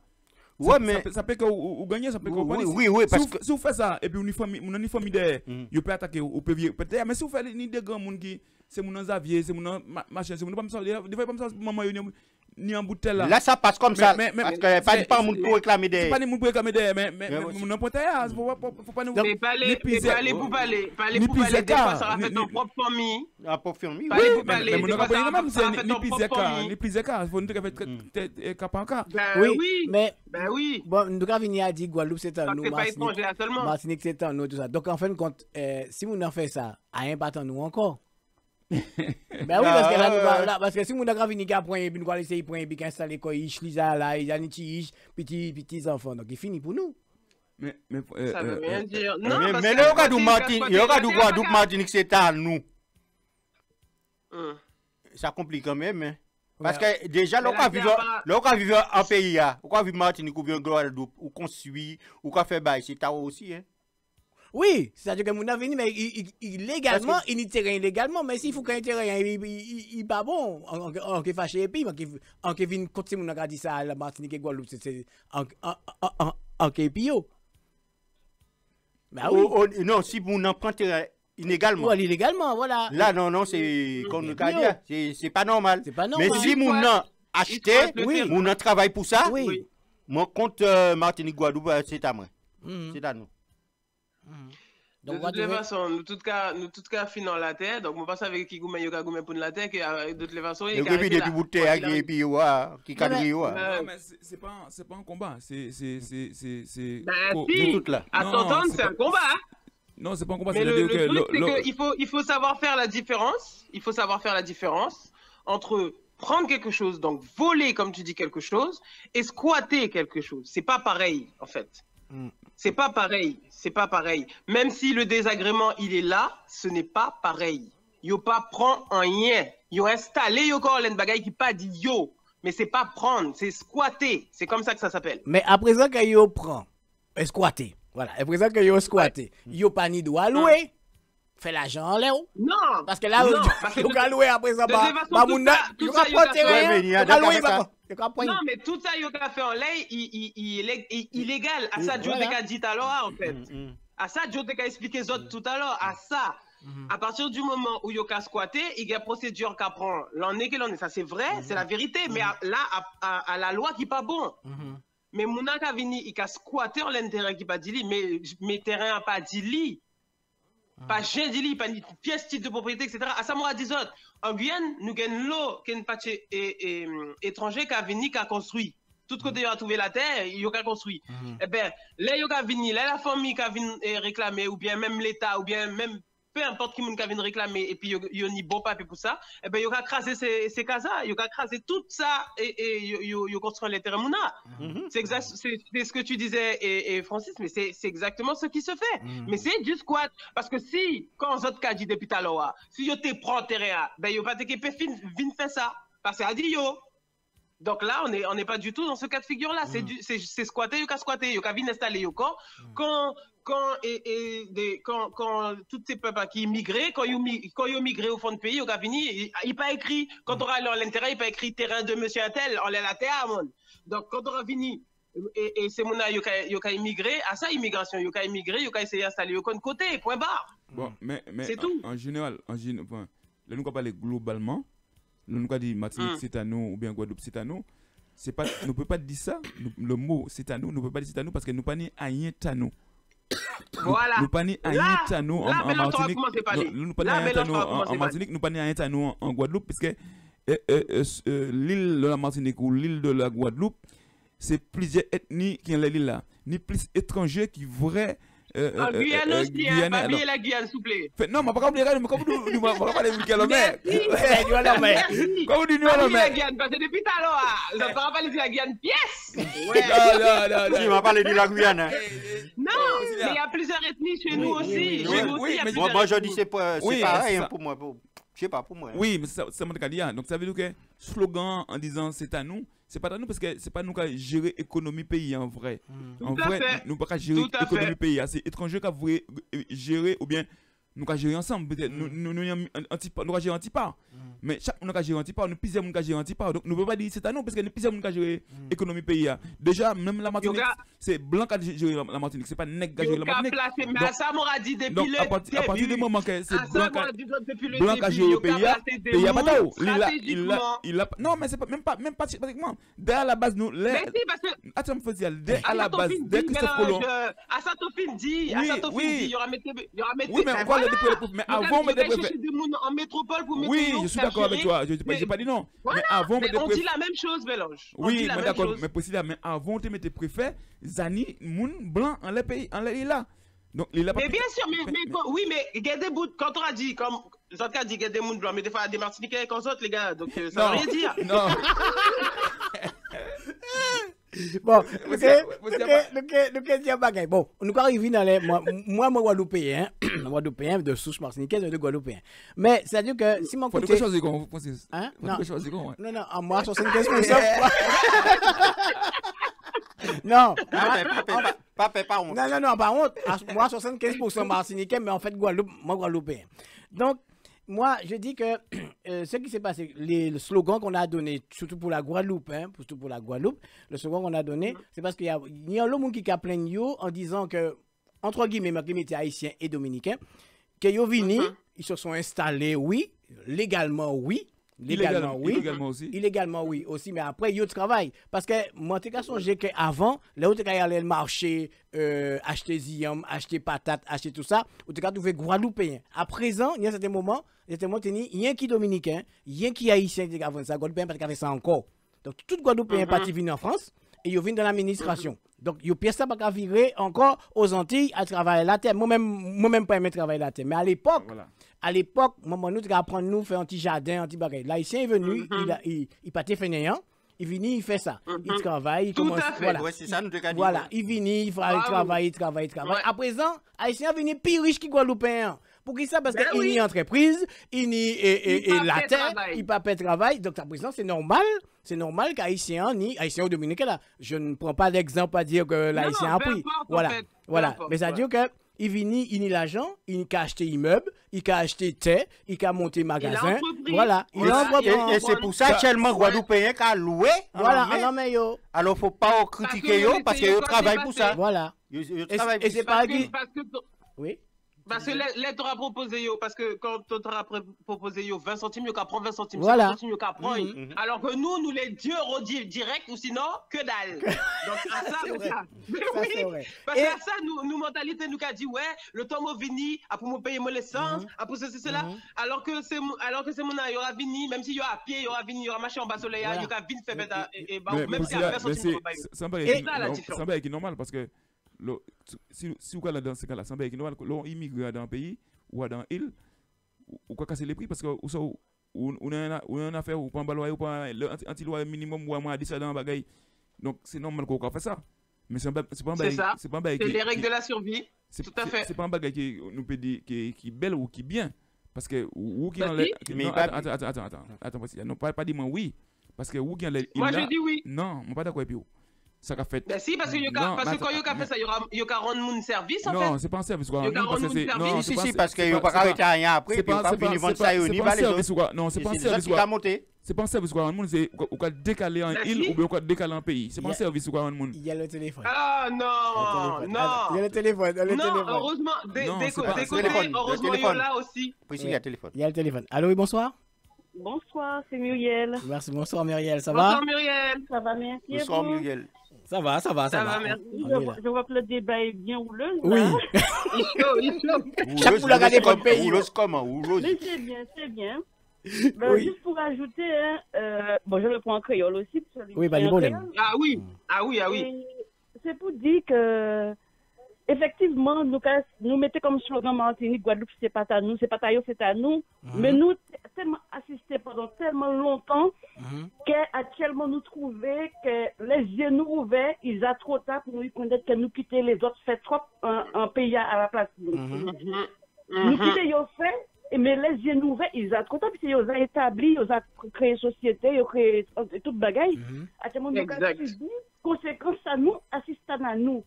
Ouais, mais. Ça peut être ou gagner, ça peut être oui, parce que. Si vous faites ça, et puis on a une famille derrière, vous pouvez attaquer, vous pouvez peut-être. Mais si vous faites ni des grands gens qui. C'est mon Xavier, c'est mon machin, c'est mon. Des fois, pas ça, maman, ni en bouteille là. Là, ça passe comme ça. Parce que pas de monde pour réclamer des. Pas de monde pour réclamer des, mais mon pointe là, faut pas nous. Mais pas les poubelles, des fois ça va faire ton propre famille. Ah, propre famille. Pas les poubelles, mais des fois ça va faire ni ton propre famille. ni plus écart, faut nous faire cap en cas. Oui, mais oui. Bon, nous avons venu à dire Guadeloupe c'est un nous, Martinique c'est un nous tout ça. Donc en fin de compte, si on en fait ça, rien pas nous encore. Ben oui, parce que là, parce que si mon agravini qui a point et puis nous allons essayer point et puis installer quoi, il chlisa là, il a ni petits enfants, donc il finit pour nous. Mais ça veut rien dire. Non, mais le cas du Martinique, il y aura du Guadeloupe Martinique c'est à nous. Ça complique quand même, hein. Parce que déjà, l'on va vivre en pays, on va vivre Martinique ou bien Guadeloupe, ou construit, ou qu'on fait bail, c'est à aussi, hein. Oui, c'est-à-dire que mon avenir, mais illégalement, il n'y terrain illégalement, mais s'il faut qu'un terrain, il pas bon, on est fâché et puis, on est venu continuer mon agradi ça à la Martinique et Guadeloupe, c'est en Képio. Bah oui. Non, si vous n'en prenez terrain illégalement. Oui, illégalement, voilà. Là, non, c'est comme le cas, c'est pas normal. C'est pas normal. Mais si vous n'en achetez, vous n'en travaillez pour ça, mon compte Martinique Guadeloupe, c'est à moi. C'est à nous. De toutes les façons, nous tout cas finons la terre, donc on passe avec qui goumé yoga goumé pour la terre, que de toutes les façons il y a des bouteilles et puis qui cadrent non mais c'est pas un combat, c'est tout là. À t'entendre, c'est un combat. Non, c'est pas un combat, mais le truc c'est qu'il faut savoir faire la différence, entre prendre quelque chose, donc voler comme tu dis quelque chose, et squatter quelque chose. C'est pas pareil en fait. C'est pas pareil. Même si le désagrément il est là, ce n'est pas pareil. Yo pas prend rien. Yo installé yo encore l'en bagay qui pas dit yo, mais c'est pas prendre, c'est squatter. C'est comme ça que ça s'appelle. Mais à présent que yo prend, squatter. Voilà, à présent que yo squatter, yo pas ni doit louer. Fait l'argent en l'air. Non. Parce que là, yo ka louer à présent pas mon yo ka porter rien. Non, mais tout ça, il a fait en l'air, il est illégal. À ça, Joe t'a dit tout à l'heure, en fait. À ça, Joe t'a expliqué tout à l'heure. À ça, à partir du moment où il a squatté, il y a une procédure qui prend l'année que l'on est. Ça, c'est vrai, c'est la vérité. Mais là, à la loi qui n'est pas bon. Mais mon a venu, il a squatté en l'intérêt qui pas dit, mais mes terrains n'ont pas dit. Pas j'ai dit, pas ni pièce titre de propriété, etc. À ça, moi, 10 autres. En Guyane, nous avons l'eau qui est un étranger qui a venu, qui a construit. Tout côté, il a trouvé la terre, il a construit. Eh bien, là, il a venu, là, la famille qui a venu réclamer, ou bien même l'État, ou bien même peu importe qui moun ka vinn réclamer et puis yo ni bon papier pour ça, et ben yo ka craser ces casas, yo ka craser tout ça et yo construire les terrains mouna. C'est ce que tu disais et Francis, mais c'est exactement ce qui se fait. Mais c'est du squat parce que si quand on autres ka dit depuis tout à l'heure, si yo te prend terrain, ben yo pas te ke vinn faire ça parce que a dit yo. Donc là, on n'est pas du tout dans ce cas de figure-là. C'est squatter, yo ka squatter, yo ka vinn installer yo quand tous ces peuples qui immigraient, quand ils migré au fond de pays, ils ont fini, il pas écrit, quand on aura l'intérêt, il pas écrit terrain de monsieur Intel, on l'a la terre, mon. Donc quand on aura fini, et c'est mon ils ont immigré, à ça, immigration, ils ont immigré, ils ont essayé d'installer au côté, point barre. Bon, mais c'est tout. En général, là, nous allons parler globalement, nous allons dire Martinique, c'est à nous, ou bien Guadeloupe, c'est à nous. Nous ne pouvons pas dire ça, le mot c'est à nous, nous ne pouvons pas dire c'est à nous parce que nous ne pouvons pas dire à nous. Voilà. Nous pas ni un tano en Martinique. Nous pas ni un tano en Martinique, nous pas ni un tano en Guadeloupe puisque l'île de la Martinique ou l'île de la Guadeloupe, c'est plusieurs ethnies qui ont l'île là, ni plus étrangers qui vrais Guyane aussi, pas oublier la Guyane, s'il vous plaît. Non, mais pas oublier la Guyane, mais comme nous va pas parler de la mer. Comme vous dites nous la mer. La Guyane parce que depuis tout à l'heure, on va parler de la Guyane pièce. Non. Tu m'as parlé de la Guyane. Non, mais il y a plusieurs ethnies chez nous aussi. Moi je dis c'est pareil pour moi. Je sais pas pour moi. Oui, mais c'est mon cas. Donc ça veut dire que slogan en disant c'est à nous. C'est pas à nous parce que c'est pas nous qui gérer l'économie pays en vrai. En vrai, nous pas gérer l'économie pays. C'est étranger qui vont gérer ou bien nous qui gérer ensemble. Peut-être nous gérer anti-part. Mais chaque monde qui gérer anti-part, nous plusieurs monde qui gérer anti-part. Donc nous ne pouvons pas dire c'est à nous parce que nous plusieurs monde qui gérer l'économie pays. Déjà même la Martinique, c'est blanc qui gérer la Martinique, c'est pas nèg qui gérer la Martinique. Mais ça m'aura dit depuis le début. À partir du moment que c'est blanc qui gérer le pays a pas d'eau. Il a non mais c'est pas même pas pratiquement. Dès à la base nous attends me faisait dès à la base dès Christophe Colomb. Asatofine dit il y aura mettre oui mais quoi mais avant mettre en métropole pour mettre oui je suis d'accord avec toi j'ai pas dit non mais avant on dit la même chose Mélange oui mais d'accord mais possible mais avant tu mettais préfet Zani moun blanc en les pays en les là donc il a pas mais bien sûr mais oui mais il y a des bouts quand on a dit comme Zotka dit qu'il y a des moun blancs mais des fois des Martiniquais comme autres les gars donc ça veut rien dire non bon, bon, nous arrivons dans les. Moi, Guadeloupéen, Guadeloupéen de souche martiniquaise de Guadeloupéen. Mais c'est à dire que si mon côté. Faut choisir quoi, Francis? Hein? Non, en moi, 75%. Non, pas honte. Non, par contre, moi, 75% martiniquais, mais en fait, moi, Guadeloupéen. Donc, moi, je dis que ce qui s'est passé, le slogan qu'on a donné, surtout pour la Guadeloupe, le slogan qu'on a donné, c'est parce qu'il y a le monde qui a plein en disant que, entre guillemets, mes haïtiens et dominicains, que yo vini, ils se sont installés, oui, légalement, oui. Illégalement, oui, aussi, mais après, ils travaillent. Parce que moi, je songe qu'avant, là où tu allais le marché, acheter ziam, acheter patates, acheter tout ça, où tu as trouvé Guadeloupéen. À présent, il y a certains moments, il y a qui dominicain, il y a qui haïtien qui a fait ça, Guadeloupéen parce qu'il a fait ça encore. Donc, tout Guadeloupéen est parti venir en France et ils viennent dans l'administration. Donc, ils pièce ça pas virer encore aux Antilles à travailler la terre. Moi-même, pas aimer travailler la terre. Mais à l'époque, maman, nous, apprendre nous faire un petit jardin, un petit bagage. L'haïtien est venu, il partait fainéant. Il vient, il fait ça. Il travaille, il commence. Voilà. Ouais, c'est ça, nous te voilà. Il vient, il travaille. À présent, Haïtien est venu plus riche que Guadeloupéen. Pour qui ça? Parce qu'il n'y a entreprise, il n'y a la terre, il n'y a pas de travail. Donc, à présent, c'est normal. C'est normal qu'Haïtien, ni Haïtien ou Dominicain, là, je ne prends pas d'exemple à dire que l'Haïtien a pris. Voilà. Mais ça veut dire que il vient, il a l'argent, il a acheté immeuble, il a acheté terre, il a monté magasin. Voilà. Et c'est pour ça actuellement Guadeloupéen qui a loué. Voilà. Alors, il ne faut pas critiquer parce qu'ils travaillent pour ça. Voilà. Et c'est pas qui. Oui. Parce que l'aide t'aura proposé, parce que quand t'aura proposé 20 centimes, il y a prendre 20 centimes. Voilà. 50 centimes, il y a prendre. Alors que nous les dieux redis direct ou sinon, que dalle. Donc, à ça, c'est ça. C'est vrai. Parce qu'à ça, nous, mentalité, nous a dit, ouais, le temps m'a vini, après me payer mon essence, après ceci, cela. Alors que c'est mon, il y aura vini, même s'il y aura à pied, il y aura vini, il y aura marché en bas soleil, il y aura vini fait bête, et même si il y a 20 centimes, c'est un bail qui est normal parce que si vous allez dans ce cas-là, c'est normal qu'on immigre dans un pays ou dans île ou quoi casser les prix parce que on a une affaire ou pas un loyer ou pas anti-loyer minimum ou à moins 10 dans bagaille. Donc c'est normal qu'on fait ça. Mais c'est pas un bagage. C'est les règles de la survie. Tout à fait. C'est pas un bagage qui nous peut dire qui est belle ou qui bien parce que ou qui attends non pas dire moi oui parce que ou qui moi je dis oui. Non, moi pas d'accord avec vous. Ça qu'a fait. Ben si parce que quand yo fait ça il y aura rendre mon service en fait. Non, c'est pas un service quoi. Non, si parce que yo pas arrêter rien après, puis pas fini vendre ça yo ni pas les autres. Non, c'est pas un service quoi. C'est pas un service quoi, monde c'est ou quoi décaler en île ou bien quoi décaler en pays. C'est pas un service quoi monde. Il y a le téléphone. Ah non. Il y a le téléphone, Non, heureusement heureusement il y a là aussi. Oui, il y a le téléphone. Il y a le téléphone. Allô, oui, bonsoir. Bonsoir, c'est Muriel. Merci, bonsoir Muriel, ça va? Bonsoir Muriel. Ça va, merci. Bonsoir Muriel. Ça va. Ça va, merci. Je vois que le débat est bien houleux. Oui. Il est chaud. Chaque fois, regarder votre pays. Houleuse comment? Mais c'est bien. Oui. Juste pour ajouter, bon, je le prends en créole aussi. Oui, pas de problème. Ah oui. Et c'est pour dire que, effectivement, nous mettons comme slogan Martinique, Guadeloupe, c'est pas à nous, c'est pas à eux, c'est à nous. Mais nous, tellement assistés pendant tellement longtemps qu'actuellement nous trouvons que les yeux nous ouverts, ils ont trop tard pour nous connaître que nous quitter les autres fait trop un pays à la place. Nous quitter les fait, mais les yeux nous ouverts, ils ont trop tard parce qu'ils ont établi, ils ont créé société, ils ont créé toute bagaille. Actuellement, nous avons subi conséquences à nous, assistants à nous.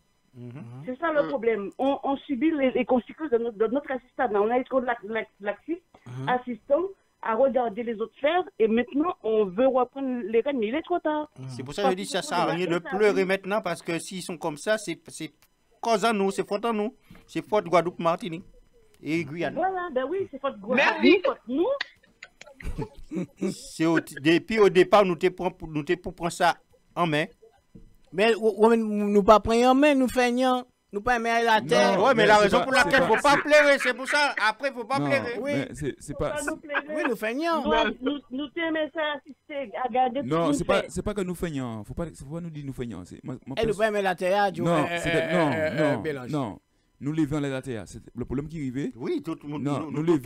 C'est ça le problème. On subit les conséquences de notre assistant. On a été laxiste, assistant, à regarder les autres faire, et maintenant on veut reprendre les rênes, mais il est trop tard. C'est pour ça que je dis ça sert à rien de pleurer maintenant, parce que s'ils sont comme ça, c'est cause à nous, c'est faute à nous. C'est faute Guadeloupe, Martinique et Guyane. Voilà, ben oui, c'est faute Guadeloupe, faute nous. Depuis au départ, nous t'es pour prendre ça en main. Mais nous pas prendre en main, nous feignons. Nous pas aimer la terre. Oui, mais la raison pour laquelle il ne faut pas pleurer, c'est pour ça. Après, il ne faut pas pleurer. Oui, c'est pas. Oui, nous feignons. Nous t'aimons ça assister à garder. Non, c'est pas que nous feignons. Faut pas nous dire nous feignons. Et nous pas aimer la terre. Non. Nous levons la terre. C'est le problème qui arrive. Oui, tout le monde. Non, nous levons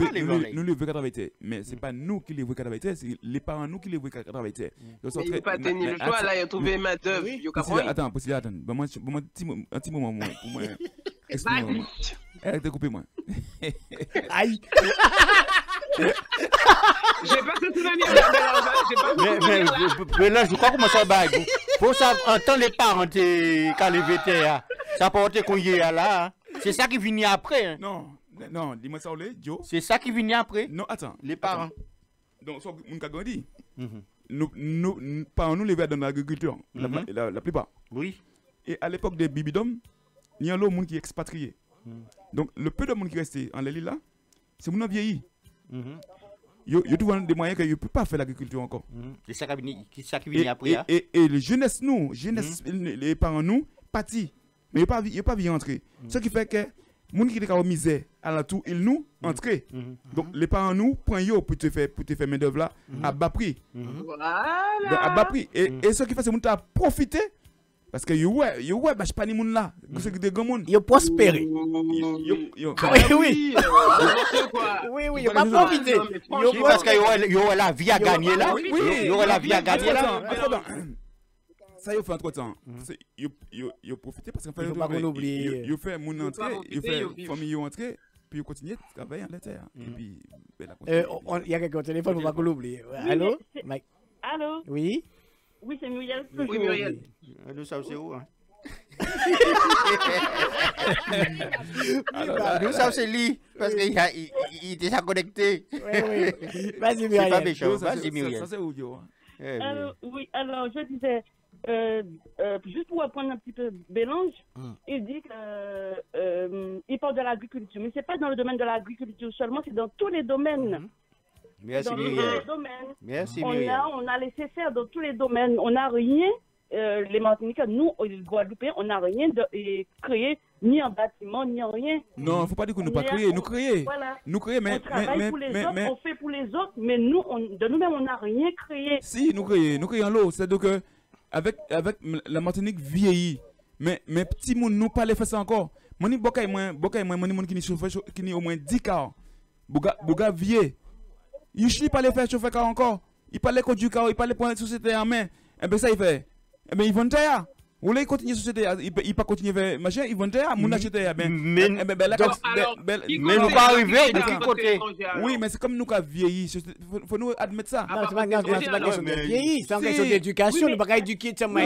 80 terres. Mais c'est pas nous qui levons 80 terres, c'est les parents nous qui levons 80 terres. Il n'a pas tenu le choix, là, il a trouvé ma d'œuvre. Attends. Un petit moment pour moi. Excuse-moi. Arrête de couper moi. Aïe. J'ai pas que tout le Mais là, je crois comment ça va. Faut ça entendre les parents qui levé terre. Ça porte qu'on y est là. C'est ça qui vient après. Non, dis-moi ça, Joe. C'est ça qui vient après. Non, attends. Les parents. Donc, ça, mon cas grandi. Nous, parents nous lever dans l'agriculture, la plupart. Oui. Et à l'époque des bibidom, il y a l'autre monde qui est expatrié. Donc, le peu de monde qui restait en l'île là, c'est mon vieilli. Il y a des moyens qu'ils ne peuvent pas faire l'agriculture encore. C'est ça qui vient après. Et les jeunesses, les parents nous, partis. Mais il n'y a pas vu entrer. Ce qui fait que les gens qui étaient en misère, à la tour, ils nous entrent. Donc, les parents nous prennent pour te faire main-d'œuvre là, à bas prix. Voilà. À bas prix. Et ce qui fait, c'est que tu as profité. Parce que je ne sais pas les gens là. C'est des grands gens. Ils ont prospéré. Oui. Oui, ils n'ont pas profité. Parce qu'il y aura la vie à gagner là. Il y aura la vie à gagner là. Ça, il faut entre temps. Il faut profiter parce qu'il faut pas oublier. Il fait mon entrée, il fait famille entrée, puis il continue de travailler en terre. Et puis, il y a quelqu'un au téléphone, il ne faut pas l'oublier. Allô? Allô? Oui? Oui, c'est Muriel. Oui, Muriel. Nous, ça, c'est où? Nous, ça, c'est lui. Parce qu'il est déjà connecté. Oui. Vas-y, Muriel. C'est pas méchant. Vas-y, Muriel. Ça, c'est où, Joe? Oui, alors, je disais. Juste pour apprendre un petit peu Bélange, il dit qu'il parle de l'agriculture, mais c'est pas dans le domaine de l'agriculture seulement, c'est dans tous les domaines. Merci dans Muriel. tous les domaines. Merci Muriel. On a laissé faire dans tous les domaines. On n'a rien, les Martiniquais, nous, les Guadeloupéens, on n'a rien créé, ni en bâtiment, ni en rien. Non, il ne faut pas dire que nous pas créé, nous créé. Voilà. Nous créé, mais. On travaille pour les autres, on fait pour les autres, mais nous, de nous-mêmes, on n'a rien créé. Si, nous créons l'eau. C'est-à-dire que. Avec la Martinique vieillit, mais petit monde nous pas les faire ça encore. Moni bokay moi moni qui ni au moins 10 cas. Bouga vieux. Il pas les faire chauffer car encore. Il parle conduire car, il parle prendre la société en main. Et bien ça il fait. Et bien ils vont taire. Vous voulez continuer la société, il pas continuer faire machin, ils vont taire, mon acheter ben. Mais nous pas arriver de quel côté? Oui, mais c'est comme nous qui vieilli, faut nous admettre ça. Non, c'est pas question de vieillir, c'est une question d'éducation, nous pas éduquer nous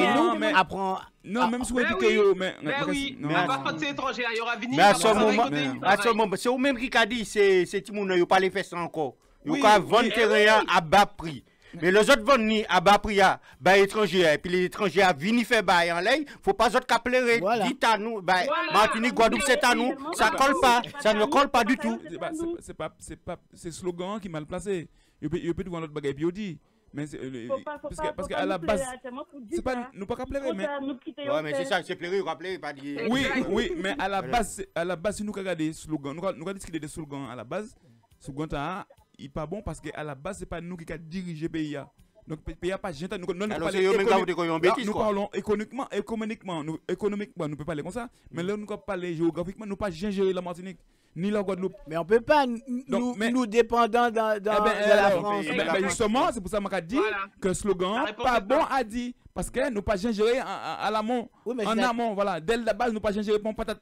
apprendre. Non, même si vous éduquez mais oui, mais à part quand c'est étranger, il y aura venu. Mais à ce moment, c'est vous-même qui a dit c'est Timoun, il pas les faire ça encore. Il pas vendre terrain à bas prix. Mais les autres vont ni à bas prix à étrangers et puis les étrangers à venir faire bail en l'air, faut pas autres qu'appeler dites à nous Martinique Guadeloupe c'est à nous, ça colle pas, ça ne colle pas du tout. C'est slogan qui mal placé. Il peut voir notre bagaille puis dit mais parce qu'à la base c'est pas nous pas qu'appeler mais ouais mais c'est ça c'est pleurer rappeler pas dire oui mais à la base si nous regarder slogan nous discuter des slogans à la base slogan il pas bon parce que à la base c'est pas nous qui a dirigé le pays. Donc le pays a pas gente nous parlons économiquement nous peut parler comme ça mais là nous parler géographiquement nous pas gérer la Martinique ni la Guadeloupe. Mais on peut pas nous dépendants dans la France. Justement c'est pour ça que je dis que le slogan pas bon à dire parce que nous pas gérer à l'amont en amont voilà dès la base nous pas gérer pour patate.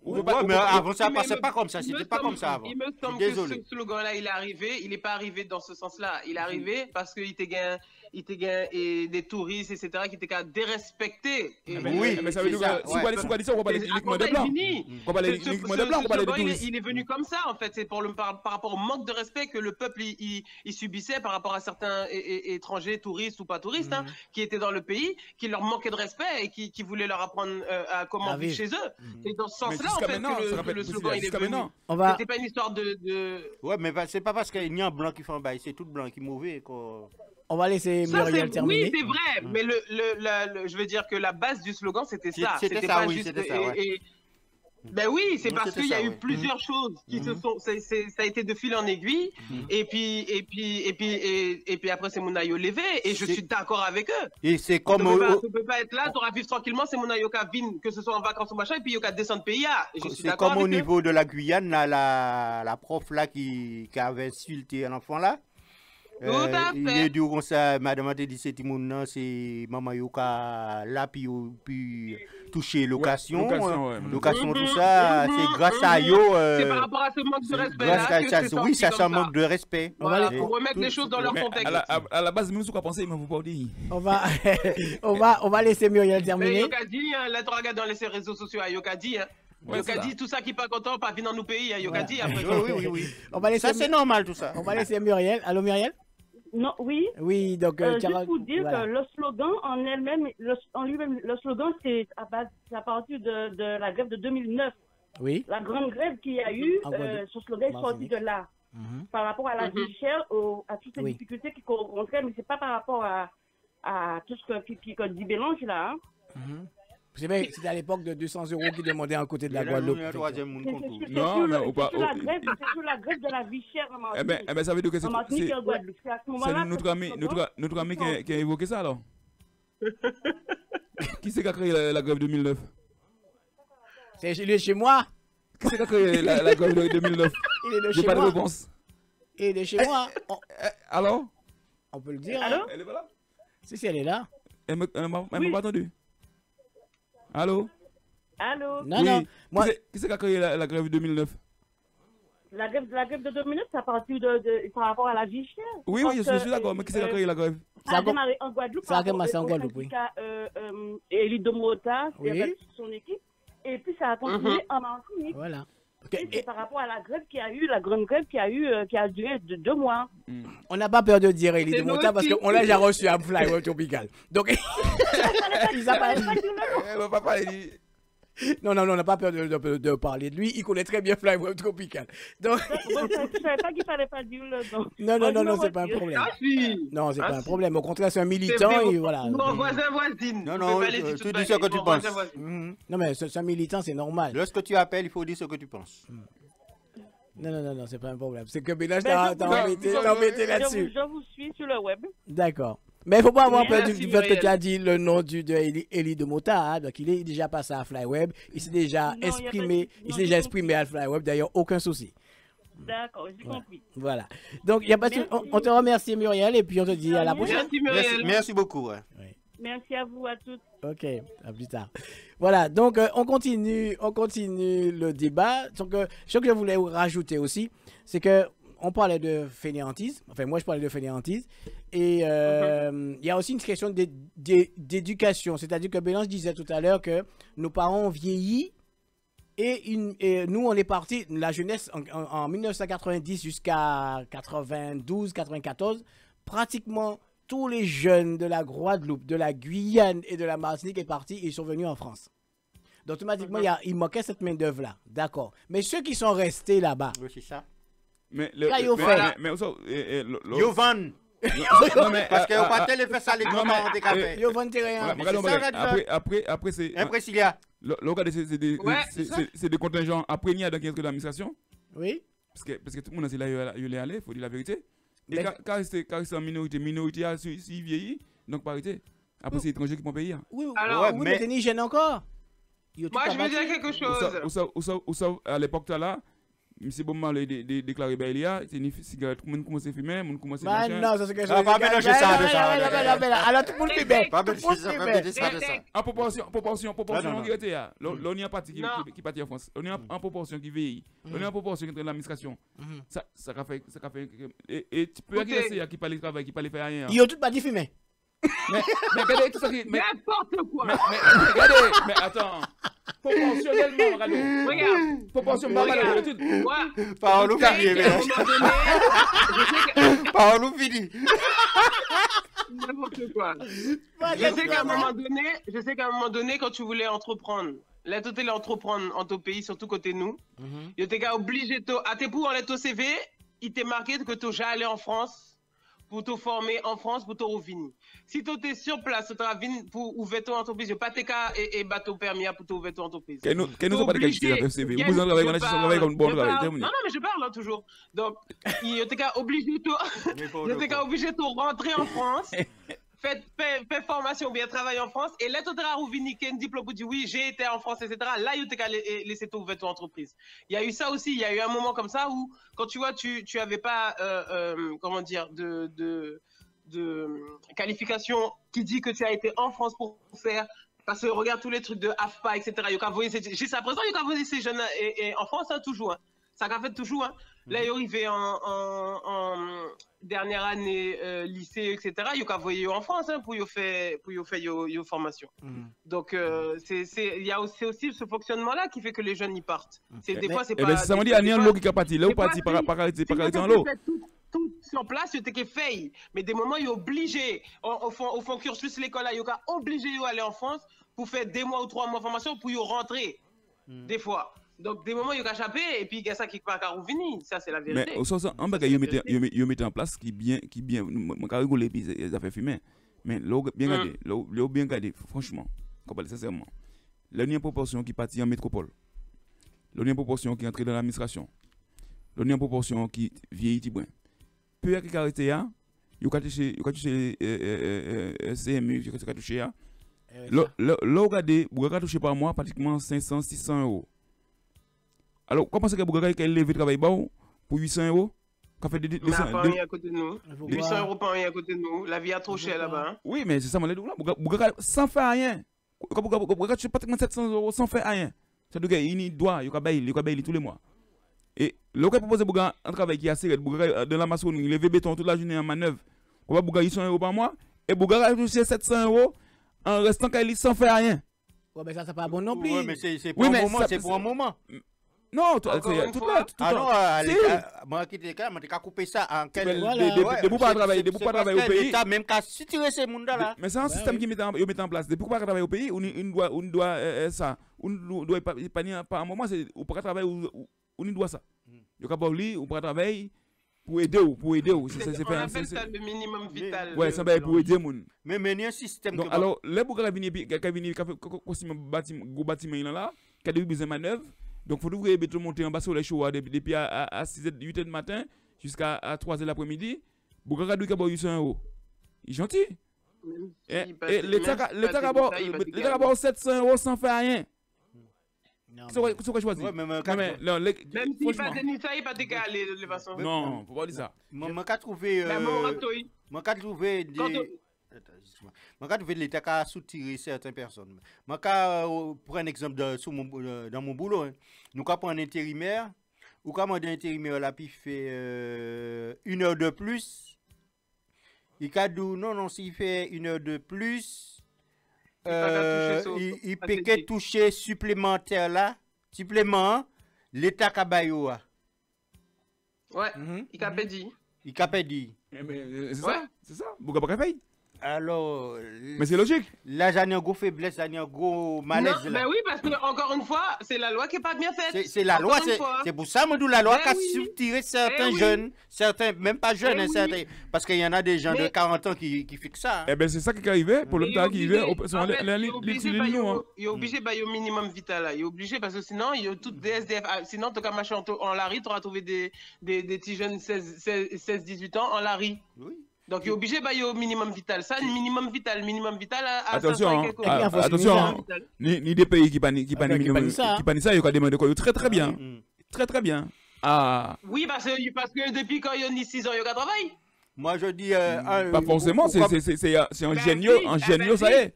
Ouais, mais avant ça passait pas comme ça, c'était pas comme ça avant. Il me semble que ce slogan-là, il est arrivé, il n'est pas arrivé dans ce sens-là. Il est arrivé parce qu'il était gain des touristes, etc., qui étaient qu'à dérespecter. Oui, mais ça veut dire que si vous dites ça, on va parler uniquement de blanc. On va parler uniquement de blanc, on va parler de touristes. Il est venu comme ça, en fait. C'est par rapport au manque de respect que le peuple il subissait par rapport à certains étrangers, touristes ou pas touristes, qui étaient dans le pays, qui leur manquaient de respect et qui voulaient leur apprendre à comment vivre chez eux. Et dans ce sens-là, en fait, que le slogan il est venu. C'était pas une histoire de. Ouais, mais c'est pas parce qu'il y a un blanc qui fait un bail, c'est tout blanc qui est mauvais, quoi. On va laisser Muriel terminer. Oui, c'est vrai, mais je veux dire que la base du slogan, c'était ça. C'était pas oui, juste. c'était ça, ouais. Ben oui, c'est parce qu'il y a eu plusieurs choses qui se sont. Ça a été de fil en aiguille, et puis après, c'est mon aïe levé, et je suis d'accord avec eux. Et c'est comme. Tu peux pas être là, tu auras vivre tranquillement, c'est mon aïe qui vient, que ce soit en vacances ou machin, et puis il y a descendre pays. C'est comme au niveau de la Guyane, la prof là qui avait insulté un enfant là. Tout à fait. Il est dit comme ça, madame a dit c'est Timoun, c'est maman Yoka là, puis toucher location, location tout ça, c'est grâce à yo. C'est par rapport à ce manque de respect là. Oui, ça manque de respect. Voilà, pour remettre les choses dans leur contexte. À la base, même ce qu'on pensait, il m'a pas dit. On va laisser Muriel terminer. Yoka dit, là tu regardes dans les réseaux sociaux, Yoka dit. Yoka dit tout ça qui pas content, pas venir dans nos pays, Yoka dit après. Oui. Ça c'est normal tout ça. On va laisser Muriel. Allô Muriel? Non, oui. Oui, donc juste pour dire que le slogan en elle-même, en lui-même, le slogan c'est à partir de la grève de 2009. Oui. La grande grève qu'il y a eu, ce slogan est sorti de là. Par rapport à la vie chère, à toutes les difficultés qu'ils rencontraient, mais c'est pas par rapport à tout ce que dit Bélange là. C'était à l'époque de 200 € qui demandaient à côté de la Guadeloupe. Non, mais ou pas. C'est sur la grève de la vie chère en Martinique. Eh ben, ça veut dire que c'est notre ami qui a évoqué ça alors. Qui c'est qui a créé la grève 2009? C'est chez moi. Qui c'est qui a créé la grève 2009? Il est de chez moi. J'ai pas de réponse. Il est de chez moi. Alors? On peut le dire. Allô? Elle est pas là? Si, elle est là. Elle m'a pas entendu. Allô? Allô? Non. Moi... Qui c'est qui a créé la grève 2009? La grève de 2009, c'est à partir par rapport à la vie chère. Oui, je suis d'accord, mais qui c'est qui a créé la grève? Ça a démarré en Guadeloupe. Ça a commencé en Guadeloupe, oui. Élie de Mota, avec son équipe. Et puis ça a continué en Martinique. Voilà. Et par rapport à la grève qui a eu, la grande grève qui a duré 2 mois. On n'a pas peur de dire Élie de Mota parce qu'on l'a déjà reçu à Flyweb Tropical. Donc, il n'a pas parlé. Non, on n'a pas peur de parler de lui. Il connaît très bien Flyweb Tropical. Donc... je ne savais pas qu'il ne fallait pas dire le nom. Non, c'est pas un problème. Non, c'est pas un problème. Au contraire, c'est un militant. Et voilà. Mon voisin-voisine. Non, tu dis ce que tu penses. Non, mais c'est un militant, c'est normal. Lorsque tu appelles, il faut dire ce que tu penses. Non, c'est pas un problème. C'est que Bélange t'a embêté là-dessus. Je vous suis sur le web. D'accord. Mais il ne faut pas avoir peur du fait que tu as dit le nom de Élie de Mota. Donc, il est déjà passé à Flyweb. Il s'est déjà exprimé à Flyweb. D'ailleurs, aucun souci. D'accord, j'ai compris. Voilà. Donc, il y a pas de... on te remercie, Muriel, et puis on te dit à la prochaine. Merci Muriel. Merci beaucoup. Ouais. Merci à vous, à toutes. Ok, à plus tard. Voilà, donc on continue le débat. Donc, ce que je voulais rajouter aussi, c'est que on parlait de fainéantise. Enfin, moi, je parlais de fainéantise. Et il y a aussi une question d'éducation. C'est-à-dire que Bélange disait tout à l'heure que nos parents ont vieilli et nous, on est parti, la jeunesse, en 1990 jusqu'à 92, 94, pratiquement tous les jeunes de la Guadeloupe, de la Guyane et de la Martinique est partis et ils sont venus en France. Donc, automatiquement, il manquait cette main-d'œuvre-là. D'accord. Mais ceux qui sont restés là-bas. Oui, c'est ça. Mais Yovan. Parce qu'on va téléphoner ça les grands-parents handicapés. Yovan, t'es rien. Après, c'est. Après, s'il y a. C'est des contingents après il y a dans l'administration. Oui. Parce que tout le monde est là, il est allé, il faut dire la vérité. Et quand c'est en minorité, s'il vieillit, donc parité. Après, c'est étranger qui vont payer. Oui, mais t'es ni jeune encore. Moi, je veux dire quelque chose. À l'époque, là, M. Bommal a déclaré Bélia, c'est une cigarette, tout le monde commence à fumer, tout le monde commence à fumer. Non, ça c'est quelque chose. Pas mélanger ça avec ça. Alors, tout le monde fume. Pas mélanger ça avec ça. En proportion, qui était là. L'on y a un parti qui partit en France. On y a en proportion qui vieillit. On y a en proportion qui est dans l'administration. Ça a fait. Et tu peux regarder qui parle de travail, qui parle de faire rien. Ils ont tout pas dit fumer. Mais regardez tout ça qui. N'importe quoi. Mais regardez, mais attends. Proportionnellement, regarde. Proportionnellement, Paolo fini. Paolo fini. N'importe quoi. Je sais qu'à un moment donné, quand tu voulais entreprendre, là, tu allais entreprendre en ton pays, surtout côté nous, tu étais obligé à tes pour en ton CV, il t'est marqué que tu déjà allé en France pour te former en France, pour te revenir. Si tu es sur place, tu as pour ouvrir ton entreprise, tu n'as pas tes cas et bateau permis pour ouvrir ton entreprise. Qu'est-ce que nous pas de qualité de CV? Vous en avez comme bon travail. Non, mais je parle toujours. Donc, tu es obligé de rentrer en France. Fais formation, bien travailler en France, et là, tu as revenir un diplôme pour dire oui, j'ai été en France, etc. Là, tu as laissé ouvrir ton entreprise. Il y a eu ça aussi, il y a eu un moment comme ça où, quand tu vois, tu n'avais pas, comment dire, de qualification qui dit que tu as été en France pour faire. Parce que regarde tous les trucs de AFPA, etc. Jusqu'à présent, il y a envoyé ces jeunes en France, hein, toujours. Hein. Ça a fait toujours. Hein. Là, il est arrivé en dernière année lycée, etc. Il a envoyé en France hein, pour y faire une formation. Donc, il y a aussi ce fonctionnement-là qui fait que les jeunes y partent. Des fois, c'est pas. Ça m'a dit, il y a un lot qui est parti. Là, on parti par en l'eau. Tout sur place, tu t'es fait. Mais des moments, il est obligé. Au fond cursus l'école, il est obligé d'aller en France pour faire 2 mois ou 3 mois de formation pour y rentrer. Des fois. Donc, des moments, il y a échappé et puis il y a ça qui part à revenir. Ça, c'est la vérité. Mais au sens, en bagage, ils mettent en place qui bien. Moi, quand rigoler, puis ça fait fumer. Mais là, bien gardé, franchement, sincèrement. Là, il y a une proportion qui partit en métropole. Là, il y a une proportion qui entre dans l'administration. Là, il y a une proportion qui vieillit, Tibouin. Peu à qui arrêté, il y a touché CMU, il y a touché. Là, regardez, vous avez touché par mois pratiquement 500, 600 euros. Alors, comment est-ce que vous avez levé le travail pour 800 euros? Pas rien à côté de nous. 800 euros pas rien à côté de nous. La vie a trop cher là-bas. Oui, mais c'est ça, sans faire rien. Vous avez pratiquement 700 euros sans faire rien. Ça veut dire qu'il doit, il paye tous les mois. Et le cas proposé pour un travail qui est assez dans la maçonnerie, lever béton toute la journée en manœuvre, on va gagner 800 euros par mois, et vous avez touché 700 euros en restant sans faire rien. Ouais, mais ça, c'est pas bon non plus. Oui, mais c'est pour un moment, c'est pour un moment. Non, tout là. Ah non, moi qui t'ai coupé ça en quel de pas travailler au pays. Même qu'à situer ces mondes là. Mais c'est un système qui met en place. Depuis qu'on pas travailler au pays, on doit ça. On doit pas un moment, c'est on pas travailler on doit ça. Il y a pas lui, on pas travailler pour aider ou c'est ça le minimum vital. Ouais, ça va pour aider moun. Mais il y a un système donc alors les bouga venir costume bâtiment là, qui a des besoin manœuvre. Donc, il faut ouvrir béton monter en bas sur les choux depuis à 6h, 8h du matin jusqu'à 3h l'après-midi. Vous avez 800 euros. Il est gentil. Et l'État a 700 euros sans faire rien. Qu'est-ce qu'on choisit? Ouais, même Même s'il pas tenir ça, il pas décaler de toute façon. Non, faut pas dire ça. Moi, j'ai trouvé. Moi, j'ai trouvé l'État qui a soutiré certaines personnes. Moi, pour un exemple dans mon boulot, nous avons un intérimaire, ou quand on a un intérimaire là, puis il fait 1 heure de plus, il a dit non, s'il fait 1 heure de plus, il peut que toucher supplémentaire là, supplément, l'État qui a baillé. Ouais, il a dit. Il a dit. C'est ça. Pourquoi pas paye? Alors, mais c'est logique. Là, j'en ai un gros faiblesse, j'en ai un gros malaise. Non, ben oui, parce que encore une fois, c'est la loi qui n'est pas bien faite. C'est la loi, c'est pour ça, que la loi qui a soutiré certains jeunes, certains, même pas jeunes, certains, parce qu'il y en a des gens de 40 ans qui fixent ça. Eh bien, c'est ça qui est arrivé, pour le temps qui est arrivé, il est obligé de au minimum vital là. Il est obligé parce que sinon, il y a tout des SDF. Sinon, tu as marché en Larry, tu auras trouvé des petits jeunes 16-18 ans en Larry. Oui. Donc, il est obligé de au minimum vital. Ça, minimum vital à attention, attention, ni des pays qui bannissent ça, il y a des demandé très bien. Très bien. Oui, parce que depuis quand il y a 6 ans, il y a travail. Moi, je dis. Pas forcément, c'est un génieux, ça y est.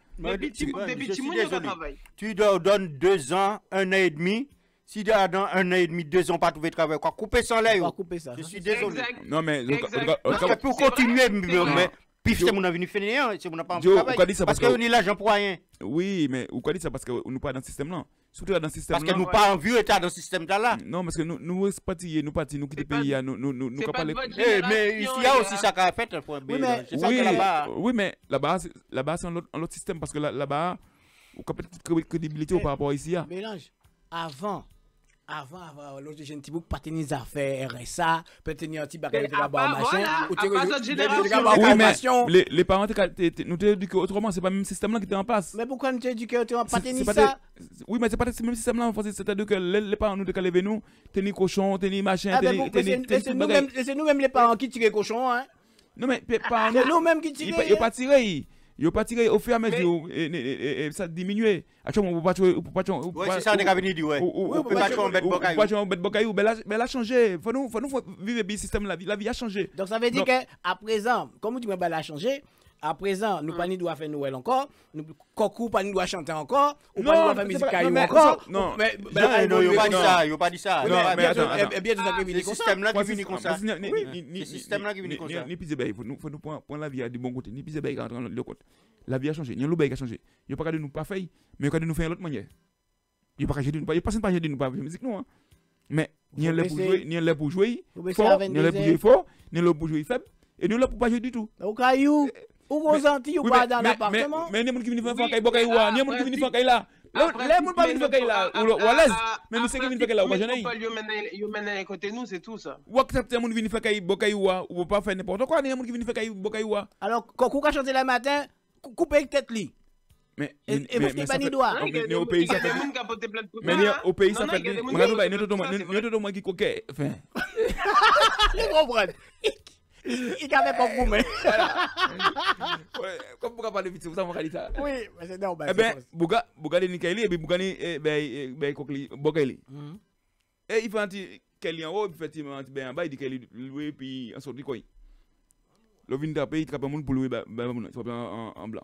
Tu dois donner 2 ans, 1 an et demi. Si dans 1 an et demi, 2 ans, pas trouvé de travail, quoi, couper sans l'air. Je suis désolé. Non, mais. Pour continuer, mais. Puis c'est mon avenir fainéant, c'est mon pas travail. Parce qu'on est l'argent pour rien. Oui, mais vous dit ça parce que nous pas dans ce système là. Surtout dans ce système là. Parce que nous pas en vieux état dans ce système là. Non, parce que nous partis, nous quitter le pays, nous pas les. Mais ici il y a aussi ça qu'a fait pour oui, mais là-bas c'est un autre système parce que là-bas on a peut-être crédibilité par rapport ici. Mélange. Avant l'autre jeune petit bouc pas tenir des affaires RSA, peut tenir un petit bagage de là-bas machin ou mais les parents nous t'éduquer autrement, c'est pas le même système là qui était en place. Mais pourquoi nous t'éduquer autrement pas tenir ça? Oui, mais c'est pas le même système là, c'est-à-dire que les parents nous décaler nous, tenir cochon, tenir machin, c'est nous-mêmes les parents qui tirent cochon hein. Non mais pas nous-mêmes qui tirent. Il pas tiré au fur et à mesure et ça diminue. Actuellement, on peut pas c'est ça on a venu dire ouais. On peut pas un bête bocaillou, mais là changé. Faut nous vivre le système la vie a changé. Donc ça veut dire que à présent, comme tu dis bah a changé, à présent nous pas ni doit faire Noël encore, nous Coco pas ni doit chanter encore, ou pas doit faire musique caillou encore. Non, mais il pas dit ça. Non, mais attends, bien tout ça qui vient comme ça. Système là qui vient comme ça. Système là qui vient comme ça. Ni pise bay, faut nous prendre la vie du bon côté, ni pise bay rentrer le côté. La vie a changé, il y a l'obéi qui a changé. Il pas de nous pas faire, mais il nous faire l'autre manière. Il pas de nous pas, il passe pas de nous pas musique non. Mais ni là pour jouer, ni là pour jouer fort, ni là pour jouer fort, ni là pour jouer faible, et nous là pour pas jouer du tout. Au caillou, ou aux Antilles ou pas dans l'appartement. Mais ni moun qui vient faire caille bocaille wa, ni moun qui vient faire caille là. Les moun pas venir faire caille là, ou à l'aise. Mais nous c'est qui vient faire caille là, ou pas jeune. Yo mène à côté nous, c'est tout ça. Ou accepter moun vient faire caille bocaille wa, ou pas faire n'importe quoi, ni moun qui vient faire caille bocaille wa. Alors Coco ka chanter le matin, couper tête li. Mais pas ni doigt. Mais au pays ça fait. Mais au pays ça fait. Regarde bah nous moi qui coquet, enfin. Tu comprends? Il avait pas pour mais. Comme pourquoi parler vite, vous avez ça. Oui, mais c'est normal. Eh ben Bouga de Nikaili et puis Bouga ni ben Kokli Bokaili. Et il fait un petit Kelly en haut, effectivement ben en bas il dit Kelly loué puis en sorti quoi. Le vin d'après il trappe monde pour louer en blanc.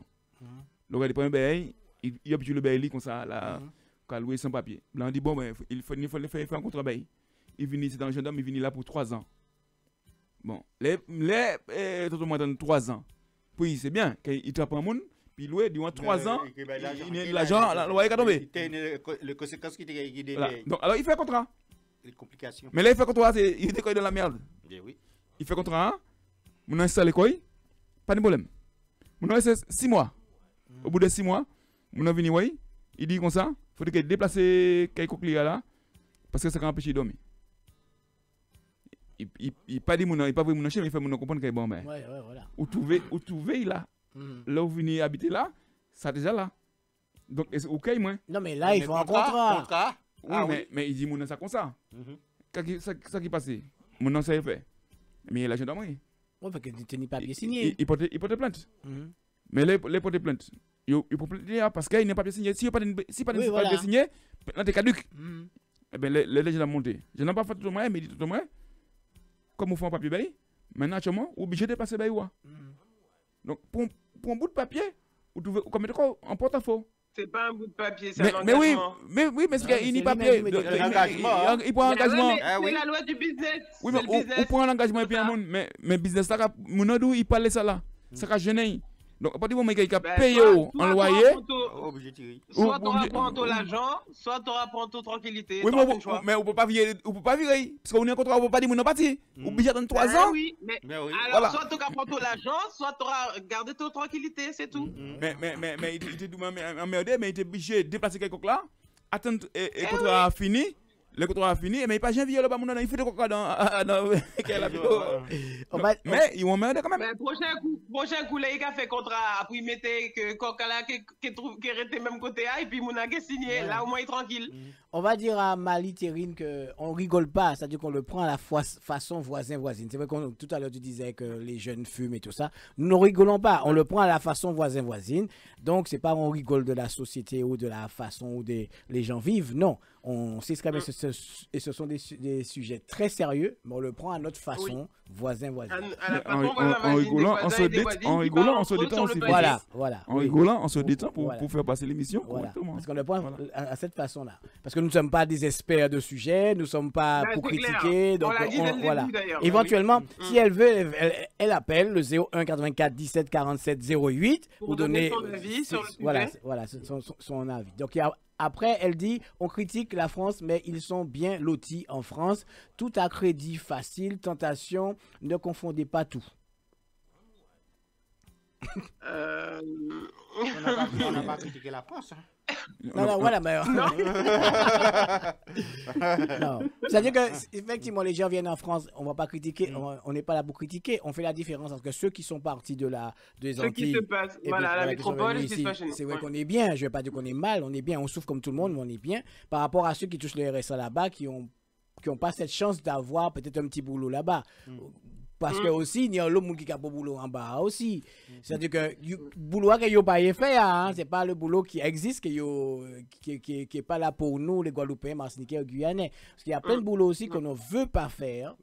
Le gars il prend ben il habitue le bail comme ça là qu'a loué sans papier. Blanc dit bon ben il faut faire un contrat bail. Il vient ici dans le gendarme, il vient là pour 3 ans. Bon, tout le monde donne 3 ans. Puis c'est bien, qu'il trappe un monde, puis loué durant 3 ans, l'argent, la loi est tombée. Les conséquences qui étaient. Donc, alors il fait un contrat. Les complications. Mais là, il fait un contrat, il était dans la merde. Oui. Il fait un contrat, on installe quoi, pas de problème. On reste 6 mois. Au bout de 6 mois, on a venu, il dit comme ça, il faut qu'il déplace quelques clients là, parce que ça va empêcher de dormir. Il pas dit mon il pas vrai mon chien mais il fait mon comprendre qu'il est bon mais voilà ou trouver là là où venir habiter là ça déjà là donc est OK moi non mais là il faut un contrat oui mais il dit mon ça comme ça ça qui passé mon nom ça est fait mais la gendarmerie parce que tu n'as pas papier signé il porte plainte mais les porter plainte il peut plaider parce qu'il n'est pas bien signé. Si il pas bien signé, là, t'es caduc. Eh bien, les gens ont monté. Je n'ai pas fait tout le monde, mais dit tout le monde. Comme on fait un papier, maintenant, tu es obligé de passer par là. Donc, pour un bout de papier, vous devez mettre en porte-à-faux. C'est pas un bout de papier, c'est un engagement. Mais qu'il n'y a pas papier. Il prend un engagement. C'est la loi du business. Oui, mais on prend un engagement et puis mais business, il parle ça là. Ça va gêner. Donc, à partir du moment où il a payé un loyer, soit tu auras pronto l'argent, soit tu auras pronto tranquillité. Oui, mais on ne peut pas virer. Parce qu'on est en contrat, on ne peut pas dire que nous partir. Obligé dans 3 ans. Oui, mais alors soit tu auras pronto l'argent, soit tu auras gardé ta tranquillité, c'est tout. Mais il était emmerdé, mais il était obligé de déplacer quelque chose là, attendre et le contrat a fini. Le contrat a fini, mais il pas jamais le bas il fait des contrats dans mais ils vont emmerder quand même. Mais prochain coup il a fait contrat après il mettait que Kokala qui était même côté A et puis mon a signé là au moins il est tranquille. On va dire à Mali Terrine que on rigole pas, c'est-à-dire qu'on le prend à la façon voisin-voisine. C'est vrai que tout à l'heure tu disais que les jeunes fument et tout ça. Nous ne rigolons pas, on le prend à la façon voisin-voisine. Donc c'est pas on rigole de la société ou de la façon où les gens vivent, non. On sait quand même et ce sont des sujets très sérieux, mais on le prend à notre façon voisin-voisin. En rigolant, on se détend aussi. Voilà. En rigolant, on se détend pour faire passer l'émission correctement. Parce qu'on le prend à cette façon-là. Parce que nous ne sommes pas des experts de sujet, nous ne sommes pas pour critiquer. Donc voilà. Éventuellement, si elle veut, elle appelle le 01 84 17 47 08 pour donner son avis sur le sujet. Voilà, son avis. Donc après, elle dit, on critique la France, mais ils sont bien lotis en France. Tout à crédit facile, tentation, ne confondez pas tout. On n'a pas critiqué la France. Non, voilà, mais... Non. C'est-à-dire qu'effectivement, les gens viennent en France, on ne va pas critiquer, on n'est pas là pour critiquer, on fait la différence entre ceux qui sont partis des Antilles... qui se passe, voilà, la métropole, ici, c'est vrai qu'on est bien, je ne vais pas dire qu'on est mal, on est bien, on souffre comme tout le monde, mais on est bien, par rapport à ceux qui touchent le RSA là-bas, qui n'ont pas cette chance d'avoir peut-être un petit boulot là-bas. Parce que aussi, il y a l'autre monde qui a pas boulot en bas aussi. C'est-à-dire que le boulot que vous pas fait, hein, c'est pas le boulot qui existe, qui est pas là pour nous, les Guadeloupéens, Martiniquais, Guyanais. Parce qu'il y a plein de boulots aussi qu'on ne veut pas faire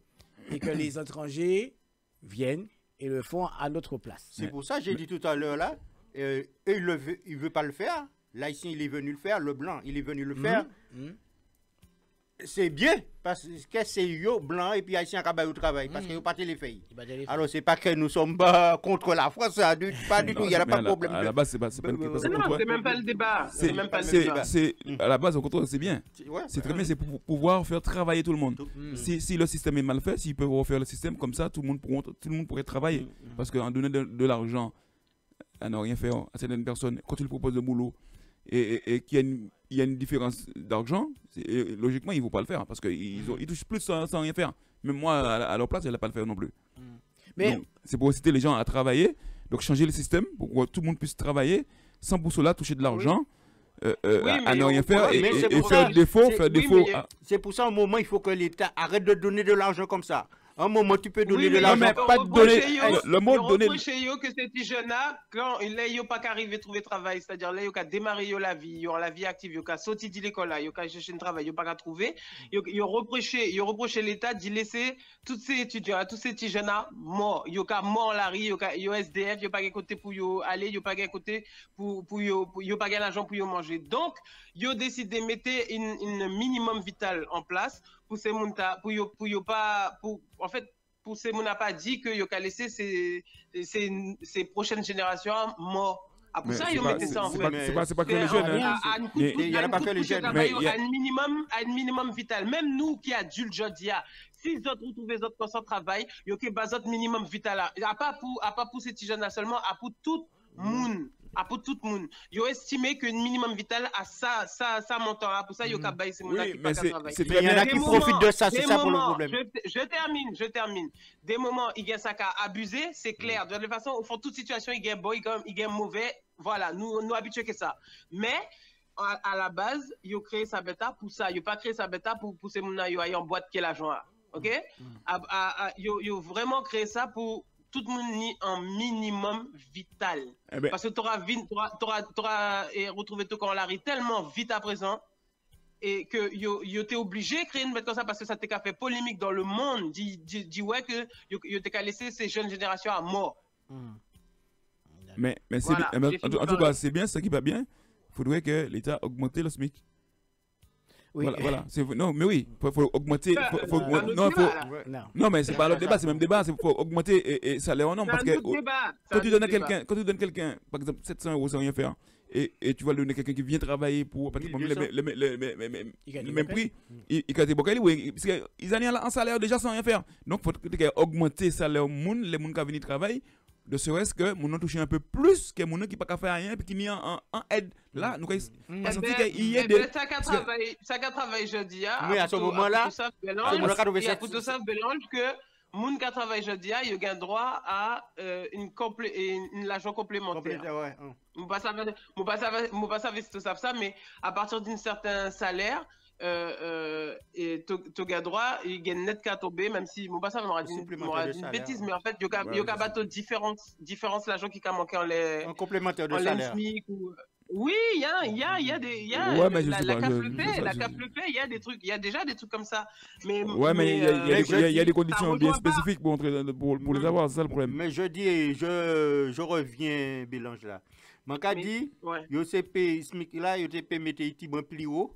et que les étrangers viennent et le font à notre place. C'est pour ça que j'ai dit tout à l'heure là, il ne veut pas le faire. L'Haïtien, il est venu le faire, le blanc, il est venu le faire. C'est bien parce que c'est yo blanc et puis haïtien qui au travail parce que yo pas les filles. Alors c'est pas que nous sommes contre la France, pas du tout, il y a pas de problème. À la base c'est pas non, c'est même pas le débat. À la base au contraire c'est bien. C'est très bien, c'est pour pouvoir faire travailler tout le monde. Si le système est mal fait, s'ils peuvent refaire le système comme ça, tout le monde pourrait travailler parce qu'en donnant de l'argent à ne rien faire à certaines personnes quand tu lui proposes le boulot et qu'il y a une différence d'argent, logiquement, ils ne vont pas le faire parce qu'ils touchent plus sans rien faire. Même moi, à leur place, je ne vais pas le faire non plus. Mais c'est pour inciter les gens à travailler, donc changer le système pour que tout le monde puisse travailler sans pour cela toucher de l'argent, à ne rien faire et faire défaut. C'est pour ça, à un moment, il faut que l'État arrête de donner de l'argent comme ça. Un moment, tu peux donner de l'argent. Mais pas de donner. Le mot donner. Que ces petits jeunes-là, quand ils n'ont pas qu'arriver à trouver travail, c'est-à-dire là, ils ont démarré la vie, ils ont la vie active, ils ont sorti de l'école, ils ont cherché un travail, ils n'ont pas qu'à trouver. Ils ont reproché l'État d'y laisser tous ces étudiants, tous ces petits jeunes-là morts. Ils ont mort la rue, ils ont SDF, ils n'ont pas qu'à côté pour aller, ils n'ont pas qu'à côté pour pas l'argent pour manger. Donc, ils ont décidé de mettre un minimum vital en place. Pour ces gens en fait, pour ces gens pas dit que yo ka laisser ces prochaines générations morts. Pour ça, ils mettent ça en fait. C'est pas que les jeunes. Il n'y a pas que les jeunes. Mais il y a un minimum vital. Même nous qui adultes, je dis, si les autres retrouvent les autres sans travail, il y a un minimum vital. Pas pour ces petits jeunes seulement, pour tout le monde. Pour tout le monde. Ils ont estimé que le minimum vital a ça montant là. Pour ça, ils ont baissé ces gens-là qui pas travailler. Il y en a qui profitent de ça, c'est ça pour le problème. Je termine. Des moments, il y a ça qui a abusé, c'est clair. De toute façon, au fond, toute situation, il y a bon, il y a mauvais. Voilà, nous habitués que ça. Mais, à la base, ils ont créé sa bêta pour ça. Ils n'ont pas créé sa bêta pour ces gens-là, ils ont en boîte qui est l'argent là. OK? Ils ont vraiment créé ça pour tout le monde ni un minimum vital. Eh ben, Parce que tu auras retrouvé tout quand l'arrivée tellement vite à présent et que yo t'es obligé de créer une bête comme ça parce que ça t'a fait polémique dans le monde. Dit ouais que yo t'es qu'à laisser ces jeunes générations à mort. mais c'est Voilà, bien, j'ai en fini tout par cas, là. c'est bien, ce qui va bien. Il faudrait que l'État augmente le SMIC. Oui. Voilà. Non, mais oui, faut augmenter. Non, mais c'est pas le débat, c'est même débat. Il faut augmenter et salaire en nombre. Parce que quand tu donnes à quelqu'un, par exemple, 700 € sans rien faire, et tu vas le donner à quelqu'un qui vient travailler pour pratiquement le même prix, il va te boquer, oui, parce qu'ils ont un salaire déjà sans rien faire. Donc, il faut augmenter le salaire les gens qui viennent travailler. De serait-ce que nous avons touché un peu plus que les gens qui n'ont pas fait rien et qui n'y en aide. Là, nous avons senti qu'il y a des. Ça qu'a travaillé jeudi, Oui, à ce moment-là, il y a tout ça mélange que les gens qui travaillent jeudi, ils ont droit à l'argent complémentaire. Je ne sais pas si tu sais ça, mais à partir d'un certain salaire, et tu as droit, il y a net qu'à tomber, même si mon passage m'aura dit une bêtise, mais en fait, il y a pas de différence l'argent qui a manqué en complémentaire de salaire. SMIC ou... Oui, il y a des. Ouais, mais la CAF le fait, il y a des trucs, il y a déjà des trucs comme ça. Mais il y a des conditions bien spécifiques pour les avoir, c'est ça le problème. Mais je reviens, Bélange là. Mon cas dit, yo CP SMIC là, yo te mettre ici bon plus haut.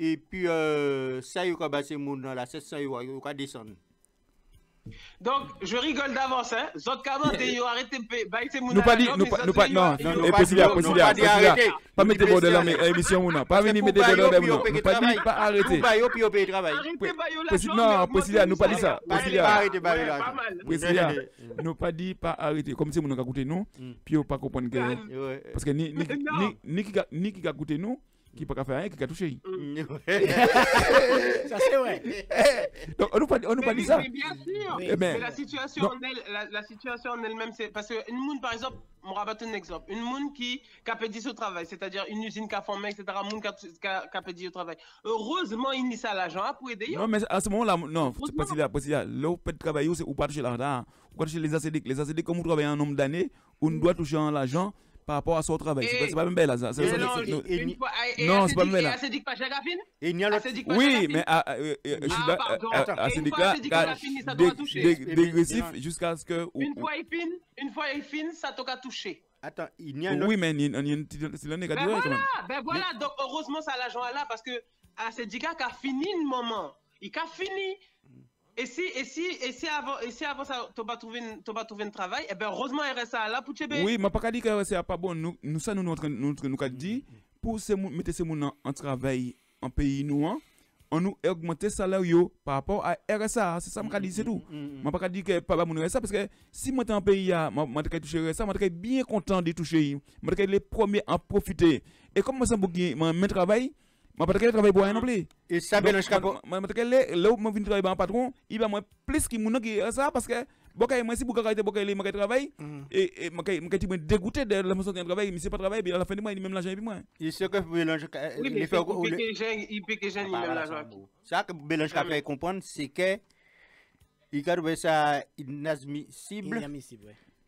Et puis, ça, il y a passé mon dans la 700 €, il y a descendre. Donc, je rigole d'avance, hein. Zot commenté, yo arrêtez de nous pas dit, non, possible, pas mettre des bords dans l'émission, pas venir mettre des bords dans l'émission, nous pas dit, pas arrêter. Non, possible, nous pas dit ça. Nous pas dit, pas arrêter. Comme si nous avons écouté nous, puis on pas comprendre que. Parce que ni qui a écouté nous, qui peut pas faire rien, qui a touché. Ça c'est vrai. Donc on nous pas dit ça. Mais bien sûr. Mais la situation en elle-même, c'est parce que une monde par exemple, on rabatte un exemple, une monde qui a pédé au travail, c'est-à-dire une usine qui a formé, etc. Monde qui a pédé au travail. Heureusement, il n'y a l'argent pour aider. Non, mais à ce moment-là, non, c'est pas si là, là où peut travailler, c'est ou pas toucher l'argent, ou pas toucher les ACD. Les ACD, comme vous travaillez un nombre d'années, on doit toucher l'argent par rapport à son travail. C'est pas même belle là. Non, c'est pas même là. Oui, mais dégressif jusqu'à ce que. Une fois il finit, ça t'a touché. Attends, il y a un oui, mais il y a une négatif. Ben voilà, donc heureusement ça l'argent là parce que syndicat qui a fini un moment, il a fini. Et si avant ça, tu n'as pas trouvé un travail, eh bien, heureusement, RSA là pour te payer. Oui, mais pas dit que RSA pas bon. Nous avons dit, pour mettre ces gens en travail en pays nous, on nous augmenter le salaire par rapport à RSA. C'est ça que je dis, c'est tout. Je pas dit que pas bon RSA parce que si moi, en pays, je vais toucher RSA, je suis bien content de toucher. Je suis les premiers à profiter. Et comme moi, je travail, je ne vais pas travailler pour rien non plus. Et ça, Bélange Capo. Là où je viens travailler en patron, il va moins plus que mon qui ça parce que moi si beaucoup de travail et je suis dégoûté de la façon de travailler, mais c'est pas travail, mais à la fin du mois il même l'argent et puis moi. Il sait que Bélange il peut que j'ai même l'argent. Ça que Bélange Capo fait comprendre c'est que il a trouvé ça inadmissible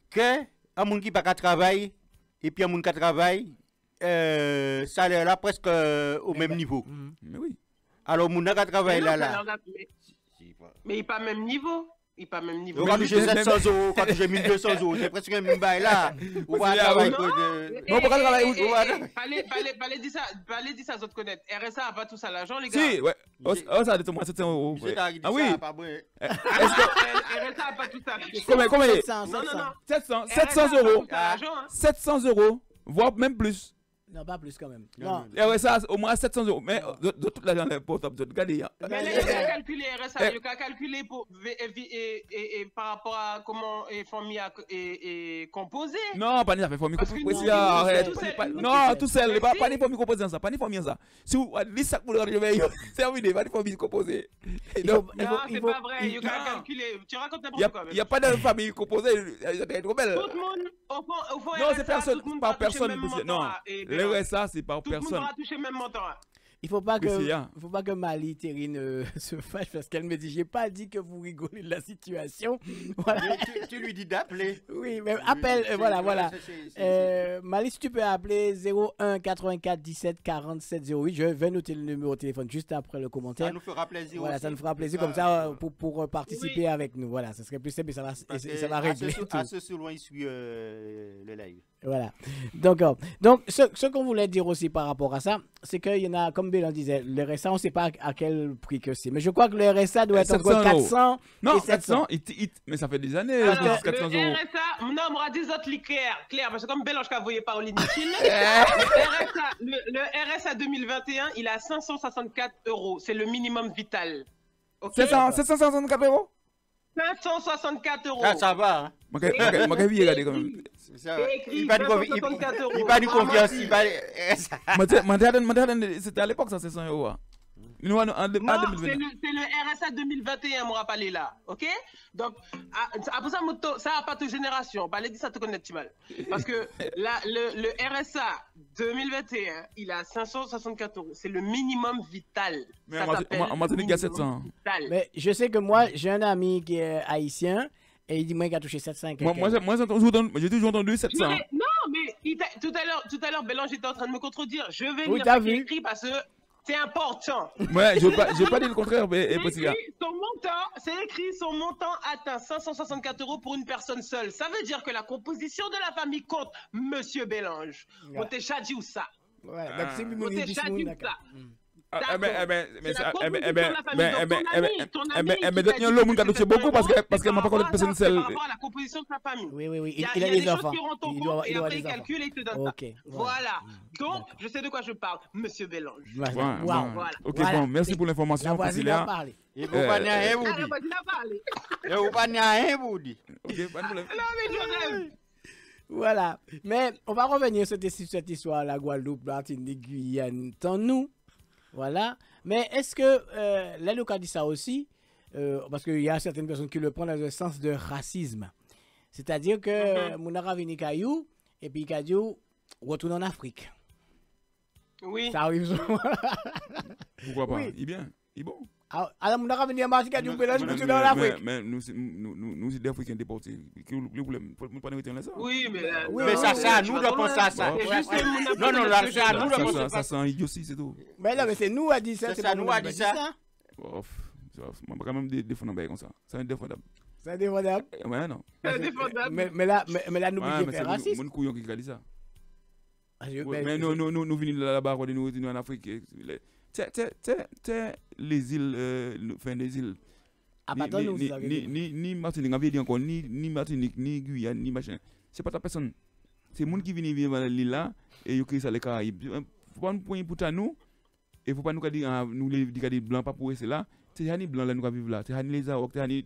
que un monde qui pas travailler et puis un monde qui travaille salaire là presque au même niveau. Mais oui. Alors mon gars travaille là. Mais il n'est pas même niveau. Il n'est pas même niveau. Quand j'ai 700 €, quand j'ai 1200 €, c'est presque un même bail là. On va travailler. Non, pourquoi travailler? Fallait dire ça, autres connaître. RSA n'a pas tout ça l'argent, les gars. Si, ouais. Ça a été moi 700 €. Ah oui. RSA n'a pas tout ça. Combien? 700 €. 700 €, voire même plus. Non, pas plus quand même. Non. RSA, au moins 700 €. Mais de toute l'argent, regardez. Mais les gars calculent RSA, ils ont calculé par rapport à comment les familles est composée. Non, pas les familles composées. Non, tout seul. Pas les familles composées, ça. Pas les familles, ça. Si vous dites ça pour le réveil, c'est un vidéo, pas les familles composées. Non, c'est pas vrai. Ils ont calculé. Tu racontes n'importe quoi. Il n'y a pas de famille composée. C'est trop belle. Tout le monde, au fond, non, c'est personne, par personne. Non. Le RSA, c'est par tout le monde personne. aura touché le même montant. Il faut pas que Mali Terrine se fâche parce qu'elle me dit j'ai pas dit que vous rigolez de la situation. Voilà. Tu lui dis d'appeler. Oui, mais appelle, voilà. Mali, si tu peux appeler 01 84 17 47 08, je vais noter le numéro de téléphone juste après le commentaire. Ça nous fera plaisir. Voilà, aussi. ça nous fera plaisir comme ça pour participer avec nous. Voilà, ça serait plus simple et ça va régler tout. À ce loin, il suit le live. Voilà. Donc ce qu'on voulait dire aussi par rapport à ça, c'est qu'il y en a, comme Bélan disait, le RSA, on ne sait pas à quel prix que c'est. Mais je crois que le RSA doit être entre 400 non, et 700. 400, mais ça fait des années. Alors, 400 le euros. RSA, non, moi, dis autres clair, parce que comme Bélange qu'a voyé par Olinitine, le RSA 2021, il a 564 €. C'est le minimum vital. Okay? 764 €? 564 €. Ah, ça va. Hein. Moi, regarder quand même. Il pas de confiance. C'était à l'époque, ça, 700 €. Non, c'est le RSA 2021, moi, pas là. Ok? Donc, après ça, ça n'a pas de génération. Bah, dit ça, te connaît mal. Parce que le RSA 2021, il a 564 €. C'est le minimum vital. Mais on m'a dit qu'il y a 700. Mais je sais que moi, j'ai un ami qui est haïtien et il dit moi, il a touché 700. Moi, j'ai toujours entendu 700. Non, mais tout à l'heure, Bélange était en train de me contredire. Je vais lire ce qu'il écrit parce que c'est important. Ouais, je n'ai pas dit le contraire, mais c'est écrit, son montant atteint 564 € pour une personne seule. Ça veut dire que la composition de la famille compte, monsieur Bélange. On t'a déjà dit où ça? Ouais, on t'a déjà dit où ça? L'homme qui a touché beaucoup parce qu'elle m'a pas connu personne seule. Par rapport à la composition de sa famille. Oui, il a des choses enfants. qui rentrent en compte et après il calcule et il te donne ça. Voilà. Donc, je sais de quoi je parle, monsieur Bélange. Voilà. Ok, bon, merci pour l'information. La voisine a parlé. Il ne faut pas rien vous dire. Il ne faut pas rien vous dire. Ok, pas de problème. Non, mais je rêve. Voilà. Mais on va revenir sur cette histoire, la Guadeloupe, Martinique, Guyane, tant nous. Voilà. Mais est-ce que Léluc a dit ça aussi parce qu'il y a certaines personnes qui le prennent dans le sens de racisme. C'est-à-dire que Mounara vini Kayou et puis Kayou retourne en Afrique. Oui. Ça arrive souvent. Pourquoi pas? Oui. Il est bien. Il est bon. Alors Mounara vini en Martinique, Kayou Bélange retourne en Afrique. Mais nous, les Africains déportés. Vous pas retirer ça? Oui, mais ça, nous devons penser à ça. Non, ça, nous devons penser à ça. Ça, c'est un idiotie, c'est tout. Mais non, mais c'est nous à dire ça. C'est ça, nous a dit ça. On va quand même défendre comme ça. C'est indéfendable. C'est indéfendable. Ouais, non. C'est indéfendable. Mais là, nous ne pas raciste. C'est mon couillon qui a dit ça. Mais nous venons là-bas, nous retournons en Afrique. Les îles, fin des îles. Ni Martinique, avait dit encore, ni Martinique, ni Guyane, ni machin. C'est pas ta personne. C'est les gens qui viennent vivre dans l'île là et ils créent ça les Caraïbes. Il ne faut pas nous prendre pour nous. Et il ne faut pas nous dire, nous les blancs, pas pour rester là. C'est les blancs là, nous vivons là. C'est les Aouak, c'est les.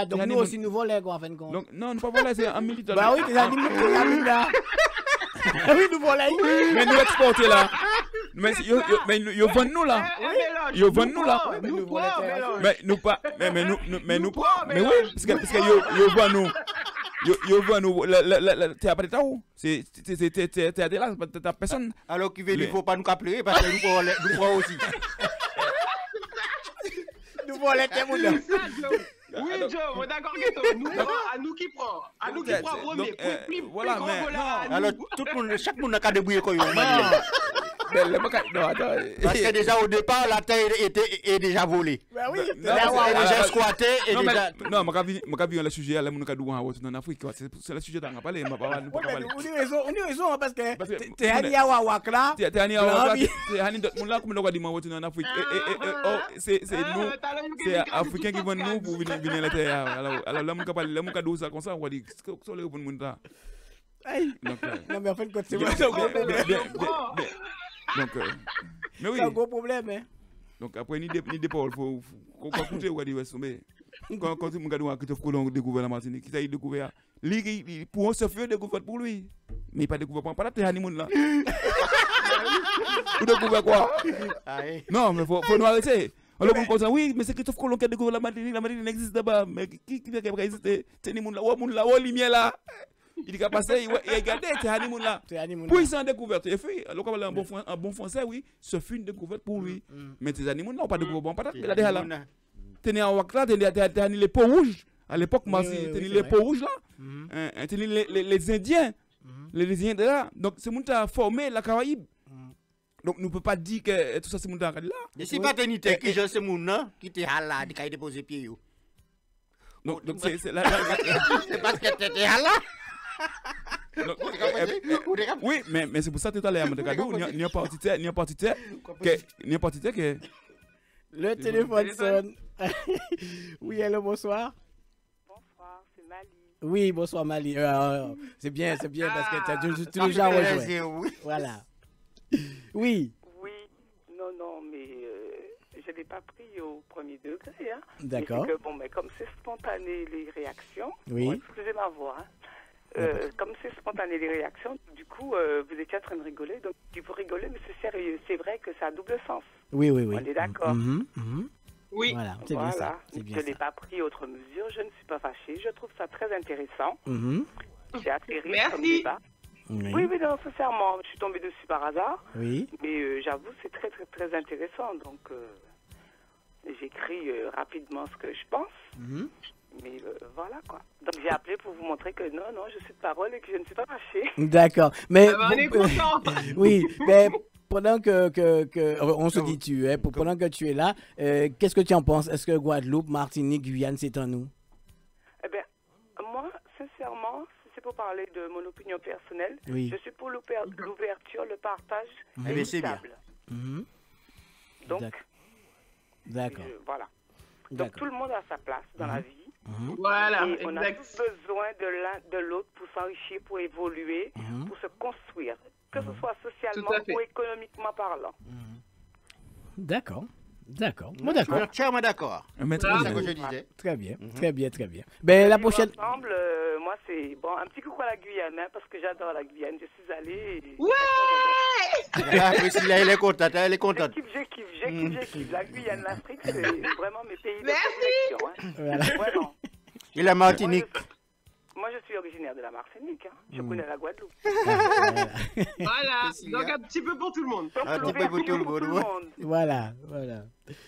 Donc nous aussi, nous volons, quoi, en fin de compte. Non, nous pas voler, c'est un militaire. Bah oui, c'est les animaux là. Oui, nous volons. Mais nous exporter là. Mais ils vendent nous là. Ils vendent nous là. Mais nous pas. Mais nous pas. Mais oui, parce que ils vendent nous. Ils vendent nous. T'es pas d'état où? C'est là, t'as personne. Alors qu'il ne faut pas nous capter parce que nous prenons aussi. Nous volons les témoins. Oui, Joe, on est d'accord que à nous qui prend. À nous qui prend premier. Voilà, mais. Alors, chaque monde n'a qu'à débrouiller comme parce que déjà au départ, la terre est déjà volée. Ben oui, déjà squatté et déjà. Non, je vais le sujet, là, en Afrique. C'est le sujet dont on va parler. On a raison, parce que tu es allé à Wawak là. Tu es allé à Wawak. Tu es allé à en Afrique. C'est nous, c'est les Africains qui vont nous pour venir à la terre. Alors là, on va parler ça comme ça. On va dire, c'est ce que vous avez non, mais en fait, quand c'est moi, donc, mais oui. C'est un gros problème, hein. Donc après, ni départ, il faut écouter ou dire, quand tu me regardes Christophe Colomb découvert la Martinique, qui a découvert, pour un surfeur, découvert pour lui. Mais il pas découvert pour pas la honeymoon là. Vous découvrez quoi? Non, mais faut nous arrêter. Alors on pense oui, mais c'est Christophe Colomb qui a découvert la Martinique n'existe pas. Mais qui a existé? C'est les gens là, lumière là. Il est passé, il regarde, c'est honeymoon là. Pour il s'en découverte. Et puis, en bon français, oui, ce fut une découverte pour lui. Mais tes honeymoon là, pas de gros bon patate. Il a déjà là. T'es en Ouattara, t'es les peaux rouges. À l'époque, moi, t'es les peaux rouges là. T'es les Indiens. Les Indiens de là. Donc, c'est mon temps formé la Caraïbe. Donc, nous ne pouvons pas dire que tout ça, c'est mon temps là. Et si paternité, qui je sais mon nom, qui te là, qui a déposé pied. Donc c'est là. C'est parce que tu étais là. Oui, mais c'est pour ça que tout à l'heure, il n'y a pas que. Le téléphone sonne. Oui, allô, bonsoir. Bonsoir, c'est Mali. Oui, bonsoir Mali. C'est bien parce que tu as déjà rejoint. Voilà. Oui. Oui, non, mais je ne l'ai pas pris au premier degré. Hein. D'accord. Mais comme c'est spontané les réactions, oui. Excusez ma voix. Comme c'est spontané les réactions, du coup, vous étiez en train de rigoler. Donc, il faut rigoler, mais c'est sérieux. C'est vrai que ça a double sens. Oui. On est d'accord. Oui. Voilà, c'est bien ça. Je ne l'ai pas pris autre mesure. Je ne suis pas fâchée. Je trouve ça très intéressant. C'est assez riche comme débat. Oui, mais non, sincèrement, je suis tombée dessus par hasard. Oui. Mais j'avoue, c'est très, très, très intéressant. Donc, j'écris rapidement ce que je pense. Mais voilà, quoi. Donc, j'ai appelé pour vous montrer que non, je suis de parole et que je ne suis pas fâchée. D'accord. Mais on est content. Oui, mais pendant que on se dit tu es, pendant que tu es là, qu'est-ce que tu en penses? Est-ce que Guadeloupe, Martinique, Guyane, c'est en nous? Eh bien, moi, sincèrement, si c'est pour parler de mon opinion personnelle, oui. Je suis pour l'ouverture, le partage mais c'est bien. Donc, d'accord. Voilà. Donc, tout le monde a sa place dans la vie. Voilà, et on a tous besoin de l'un de l'autre pour s'enrichir, pour évoluer, pour se construire, que ce soit socialement ou économiquement parlant. D'accord. Moi d'accord. Entièrement d'accord. C'est ça que je disais. Très bien. Ben la prochaine. Ensemble, moi c'est bon, un petit coucou à la Guyane, parce que j'adore la Guyane. Je suis allée. Ouais. Elle est contente, Je kiffe. La Guyane, l'Afrique, c'est vraiment mes pays de prédilection. Voilà. Vraiment. Et la Martinique. Moi, je suis originaire de la Martinique. Je connais la Guadeloupe. Voilà, donc un petit peu pour tout le monde. Un petit peu pour tout le monde. Voilà.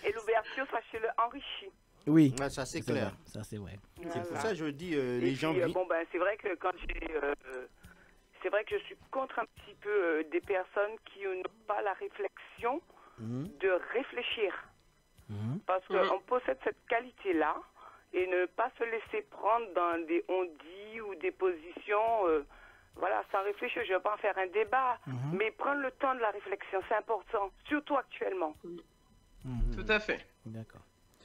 Et l'ouverture, sachez-le, enrichit. Oui. Ouais, ça c'est clair. Ça c'est vrai. C'est pour ça que je dis les gens vivent. C'est vrai que quand c'est vrai que je suis contre un petit peu des personnes qui n'ont pas la réflexion de réfléchir. Parce qu'on possède cette qualité-là. Et ne pas se laisser prendre dans des on-dit ou des positions, sans réfléchir. Je ne vais pas en faire un débat, mais prendre le temps de la réflexion, c'est important, surtout actuellement. Tout à fait. D'accord.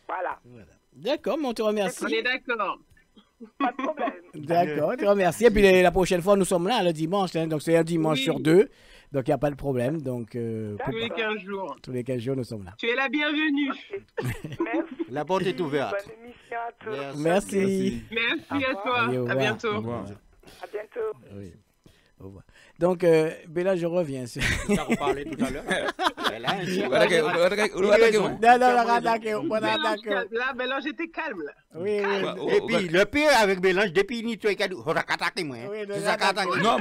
Voilà. D'accord, mais on te remercie. On est d'accord. Pas de problème. D'accord, on te remercie. Et puis la prochaine fois, nous sommes là le dimanche, donc c'est un dimanche sur 2. Donc, il n'y a pas de problème. Donc, tous les 15 jours. Tous les 15 jours, nous sommes là. Tu es la bienvenue. Merci. La porte est ouverte. Bonne émission à tous. Merci. Merci à toi. À bientôt. À bientôt. Oui. Au revoir. Donc, Bella, je reviens. On a parlé tout à l'heure. Là, Bélange était calme. Là. Oui. Et puis, le pire avec Bélange, depuis ni tu es on a attaqué moi. Non, je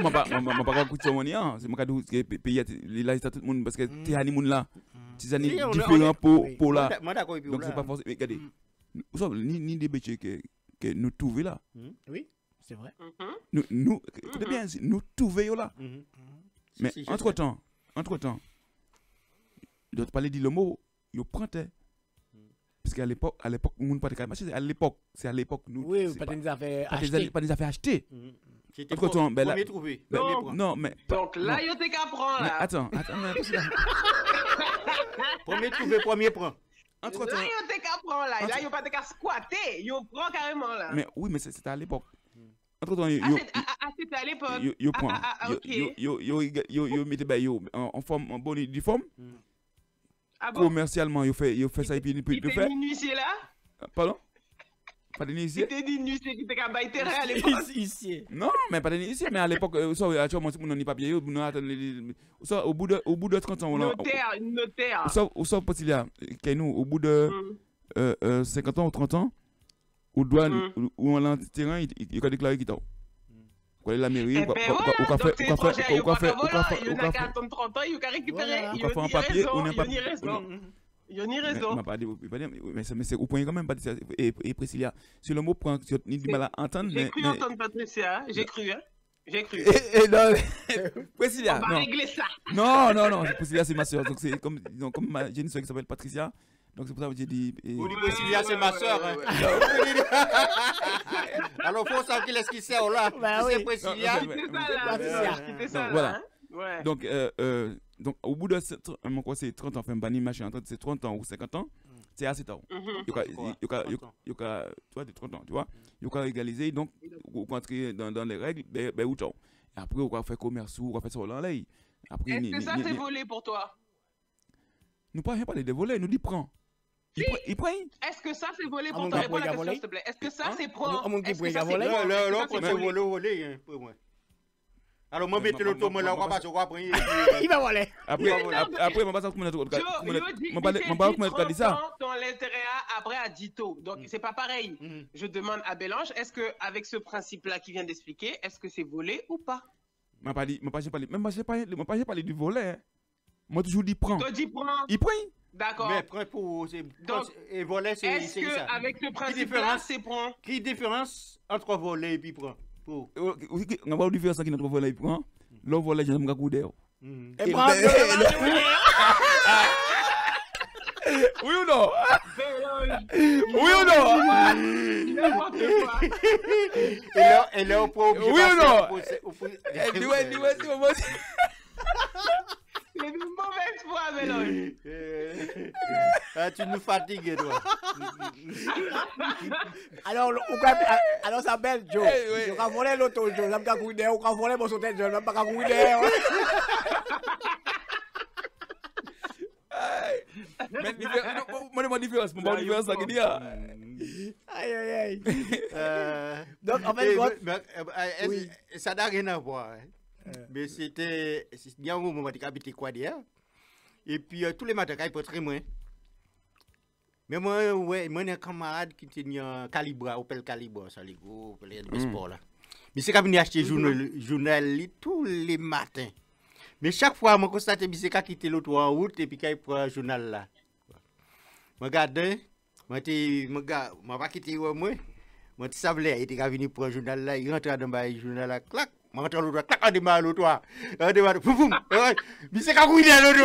ne pas écouter mon lien. C'est mon cadeau. Pays là, tout le monde parce que tu es honeymoon là. Tu es différent pour là. Donc, c'est pas forcément. Regardez, ni des bêtises que nous trouvons là. Oui. C'est vrai. Nous, écoutez bien, nous trouvons là. Mais entre-temps, il doit parler le mot, il prendait. Parce qu'à l'époque, on ne pas de marché. C'est à l'époque, nous. Oui, pas des affaires achetées. Pas des affaires achetées. Entre-temps, premier trouvé. Non, mais. Donc là, il y a tes qu'apprendre là. Attends. Premier trouvé, premier prend. Là, il y a tes qu'apprendre là. Là, il n'y a pas de qu'à squatter. Il prend carrément là. Mais oui, mais c'était à l'époque. Entre-temps, c'était à l'époque. Yo mettez en forme en bonne uniforme. Commercialement, yo fait ça et puis il peut faire. Initié là? Pardon? Pas d'initié? C'était d'initié qui t'a qu'à bailler terrain à l'époque. Non, mais pas d'initié, mais à l'époque, actuellement, si on n'a pas papier, au bout de 30 ans, notaire. Au bout de 50 ans ou 30 ans, ou on a un terrain, il a déclaré qu'il t'a. Quoi la mairie ou quoi faire il y en a qui attendent 30 ans, il y a récupérer, il y a un papier, on n'a pas il y a une raison. Mais c'est au point quand même Patricia et Priscilla. Si le mot prend ni du mal à entendre. J'ai cru entendre Patricia, j'ai cru. Et non, Priscilla. On va régler ça. Non, Priscilla c'est ma soeur. Donc c'est comme j'ai une soeur qui s'appelle Patricia. Donc c'est pour ça que j'ai dit. Vous dites Priscilla c'est ma soeur. Alors faut savoir qui est-ce qui sert là. C'est Priscilla. C'était ça. Voilà. Donc au bout de c'est 30 ans, enfin banni machin, c'est 30 ans ou 50 ans, c'est assez tard. Il y a toi de 30 ans, tu vois. Il y a égaliser donc vous entrer dans les règles ou tout. Après on va faire commerce ou on va faire ça en l'air. Après est-ce que ça c'est volé pour toi? Nous pas parler de voler, nous dit prend. Il prend. Est-ce que ça c'est volé pour toi? Réponds à la question s'il te plaît. Est-ce que ça c'est prend? Est-ce que ça c'est volé? Non, c'est volé pour moi. Alors, moi, mettez l'auto, moi, là, on va pas se voir après. Il va voler. Après, on va pas comment ça. Ton l'intérêt après à Dito. Donc, c'est pas pareil. Je demande à Bélange, est-ce que avec ce principe-là qu'il vient d'expliquer, est-ce que c'est volé ou pas? Moi, pas parlé du volet. Moi, toujours dit prend. Toi, dis prend. Il prend. D'accord. Mais prend pour. Et voler, c'est ça. Est-ce que avec ce principe-là, c'est prend? Quelle différence entre voler et puis prend? On va voir la différence entre notre volet et prend. L'autre volet, j'aime pas couper. Et prend. Oui ou non? Oui ou non? Et là, on peut oublier. Oui ou non? C'est une mauvaise foi, Mélange. Tu nous fatigues, toi. Alors ça belle, Joe. On va voler l'auto, Joe. On va couper, on va voler mon sauté, Joe. On va pas couper. Mais moi différence, mon différence ça qui dit. Aïe. Donc en fait ça n'a rien à voir. Mais c'était bien au moment où j'habitais quoi dire. Et puis tous les matins il peut très moins. Mais moi un camarade qui était un Calibra, Opel Calibra, ça les gros, Opel sport là. Mais c'est quand venir acheter journal tous les matins. Mais chaque fois moi constate que c'est quand quitter l'autre en route et puis qu'il prend journal là. Moi regarde, moi pas quitter moi. Moi tu savais il était venu prendre journal là, il rentre dans le journal là, clac. Je rentre l'autre, clac, on démarre l'autre. Poum. Mais c'est quand vous êtes l'autre.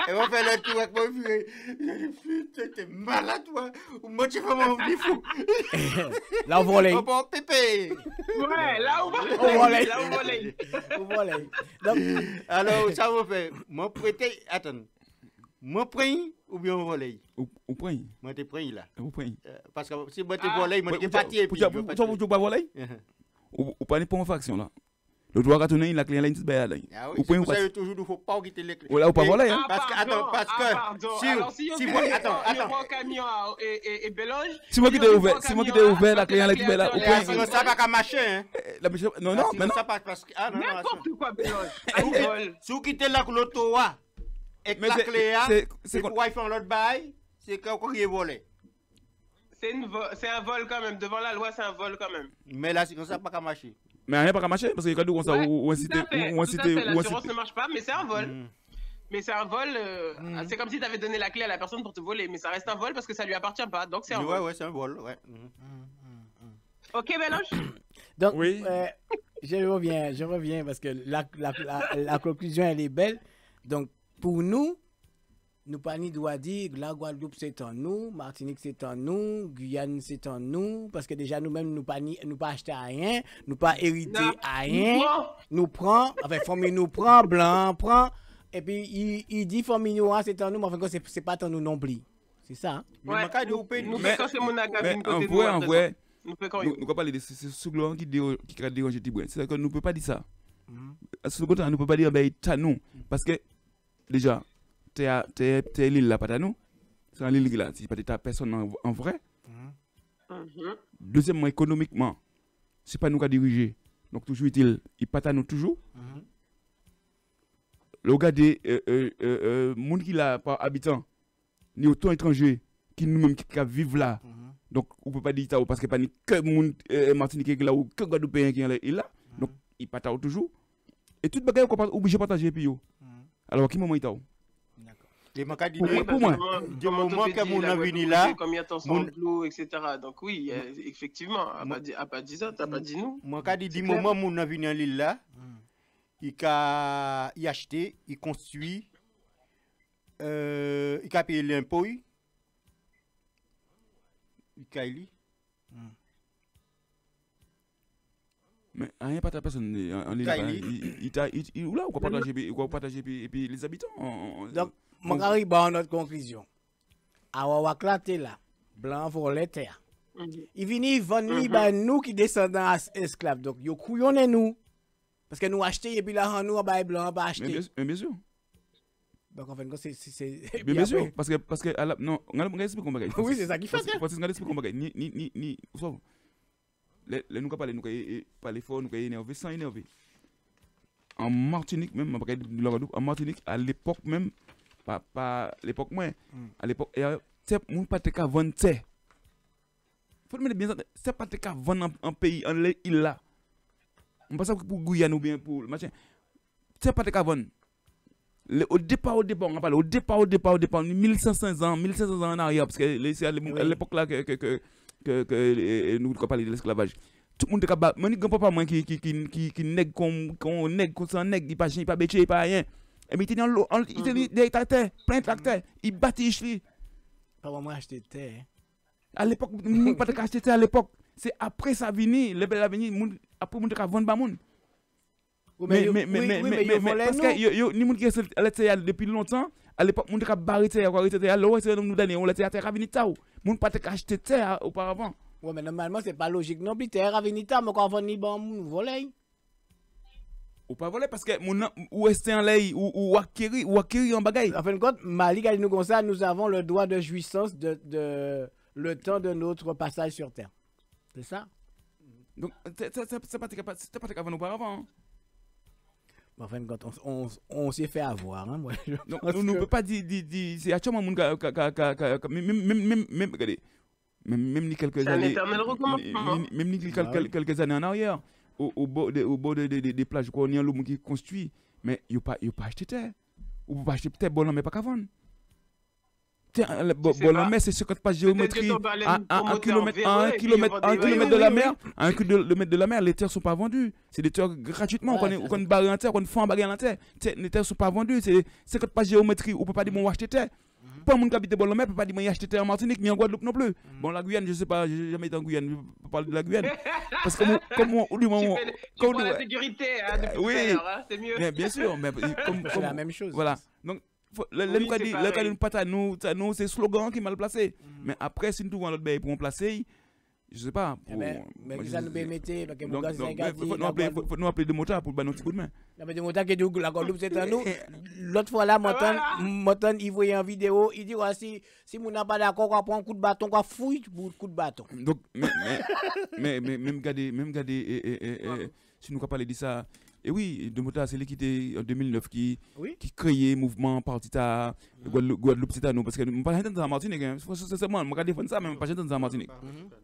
Et on fait le tour avec mon vieux. Putain, t'es malade, toi. Moi, tu fais mon fou. Là, on volait. Oh, bon, pépé. Ouais, là, on volait. Alors, ça vous fait. Moi, prêter. Attends. Moi, prends ou bien on volait? Ou prends? Moi, tu prends là. Ou prends? Parce que si moi, tu volais, moi, tu es fatigué. Pourquoi vous pas voler? Ou pas pour une faction là. Le droit à tourner il a client là une petite balle là. Ou point vous toujours il faut pas quitter les clés. Ou là ou pas voler hein. Parce que si moi attends. Camion et Bélange. Si moi qui t'ai ouvert la client là qui là au point ça va pas marcher hein. Non mais ça passe parce que n'importe quoi Bélange. Si vous quittez la l'auto et la clé c'est quoi ils font l'autre bail, c'est quoi qui est volé. C'est un vol quand même. Devant la loi, c'est un vol quand même. Mais là, c'est comme ça, pas qu'à marcher. Mais rien pas qu'à marcher parce que quand on ça ou inciter. L'assurance ne marche pas, mais c'est un vol. Mais c'est un vol. C'est comme si tu avais donné la clé à la personne pour te voler. Mais ça reste un vol parce que ça lui appartient pas. Donc c'est un vol. Ouais, c'est un vol. Ouais. Ok, Bélange. Donc, oui. Je reviens parce que la conclusion, elle est belle. Donc, pour nous pas ni doit dire la Guadeloupe c'est en nous, Martinique c'est en nous, Guyane c'est en nous, parce que déjà nous-mêmes nous pas acheter à rien, nous pas hériter à rien, nous prend, enfin famille nous prend, blanc prend, et puis il dit famille nous c'est en nous, mais enfin c'est pas en nous non plus, c'est ça. Ouais. Mais quand c'est mon agavine côté en vrai, nous pas parler de ce sous-glon qui dérange Tibouin, c'est que nous peut pas dire ça. À ce côté nous peut pas dire ben nous, parce que déjà t'es l'île là, pas à nous. C'est un l'île là, si pas ta personne en vrai. Deuxièmement, économiquement, c'est pas nous qui diriger. Donc toujours il pas à nous toujours. Le regardez, monde qui là par habitant, ni autant étranger qui nous-mêmes qui vivent là, Donc, on ne peut pas dire ça parce que pas ni que moun Martinique qui là ou que Guadeloupéen qui est là. Donc, il pas toujours. Et toute bagaille qu'on obligé de partager puis yo. Alors, qui moment il t'a? Et moi, quand Pour moi, du moment que mon a venu là, comme il y a tant de l'eau, etc. Donc oui, effectivement, à pas dit ça, t'as pas dit nous. Moi, quand du moment mon a venu à l'île là, il a acheté, il construit, il a payé l'impôt, il a élu. mais rien pas ta personne en l'île. Il ou là ou quoi partager et puis les habitants. Donc, mon gars, bon notre conclusion. Awawak là t'es là, blanc volet terre. Il vient vendre nous qui descendants esclaves. Donc, yo couillonnez nous. Parce que nous achetons et puis là, nous, on blanc, pas acheter. Mais bien sûr. Donc, en fait, c'est. Bien sûr. Parce que, non, on va expliquer comment bagaille. Oui, c'est ça qui fait. Parce qu'on va expliquer comment bagaille. Ni. Nous parler, nous parler fort, nous énerver sans énerver. En Martinique, même, en Martinique, à l'époque même, pas l'époque moins, à l'époque, on pas te vendre terre. Faut mettre bien ça, c'est pas te vendre un pays, en l'île là. On passe pour Guyane ou bien pour machin. C'est pas te vendre. Au départ, on parle au départ, 1500 ans en arrière, parce que c'est à l'époque là que nous parlons de l'esclavage. Tout le monde est capable. Mon grand-papa moi qui nèg qu'on nèg qu'on s'en nèg, il pas bêcher, pas rien. Et mais il était des tracteurs, plein de tracteurs, il bâtit lui. Pas vraiment acheter terre. À l'époque, nous pas acheter terre à l'époque. C'est après ça vini, les belles avenir, après on te vendre ba moun. Mais parce que ni moun qui est depuis longtemps, à l'époque moun te barrer terre, alors c'est nous donner on la terre a vini taou. Moun pas acheter terre auparavant. Ouais, mais normalement c'est pas logique non plus terre a vini taou, mais quand vendre bon moun voler. Ou pas voler parce que moun ou rester en lay ou acquérir en bagaille. En fin de compte, Mali nous comme ça, nous avons le droit de jouissance de le temps de notre passage sur terre. C'est ça? Donc c'est pas qu'avant auparavant. En fin de compte, on s'est fait avoir. Hein, moi, donc on ne peut pas dire c'est actuellement moun même ni quelques années. Même ni quelques années en arrière. Au bord des plages qu'on y a l'homme qui construit, mais il pas acheter terre. Ou pas acheter terre bon mais pas qu'à vendre. Bon mais c'est 50 pages géométrie à 1 kilomètre de la mer, à 1 kilomètre de la mer, les terres sont pas vendues. C'est des terres gratuitement, on connaît barre en terre, on fait un bagarre en terre. Les terres sont pas vendues, c'est 50 pages géométrie, on peut pas dire bon acheter terre. Pas mon qui habite bon mer peut pas dire moi acheter terre en Martinique ni en Guadeloupe non plus. Bon la Guyane, je sais pas, j'ai jamais été en Guyane, je parle de la Guyane parce que comme la sécurité oui, c'est mieux. Bien sûr, mais c'est la même chose. Voilà. Donc nous c'est slogan qui est mal placé. Mais après si nous trouvons l'autre pays pour placer, je sais pas. Mais ça nous permettait parce que mon gars faut nous appeler de motards pour nous petit coup de main. Mais de motards qui dit la Guadeloupe c'est à nous. L'autre fois là Montan il voyait en vidéo, il dit si mon n'a pas d'accord on prend un coup de bâton, on fouille pour coup de bâton. Donc mais même garder si nous parler de ça. Et oui, de motards c'est lui qui était en 2009 qui créait mouvement partita Guadeloupe c'est à nous parce que on pas entendre en Martinique c'est moi je défendre ça mais pas entendre en Martinique.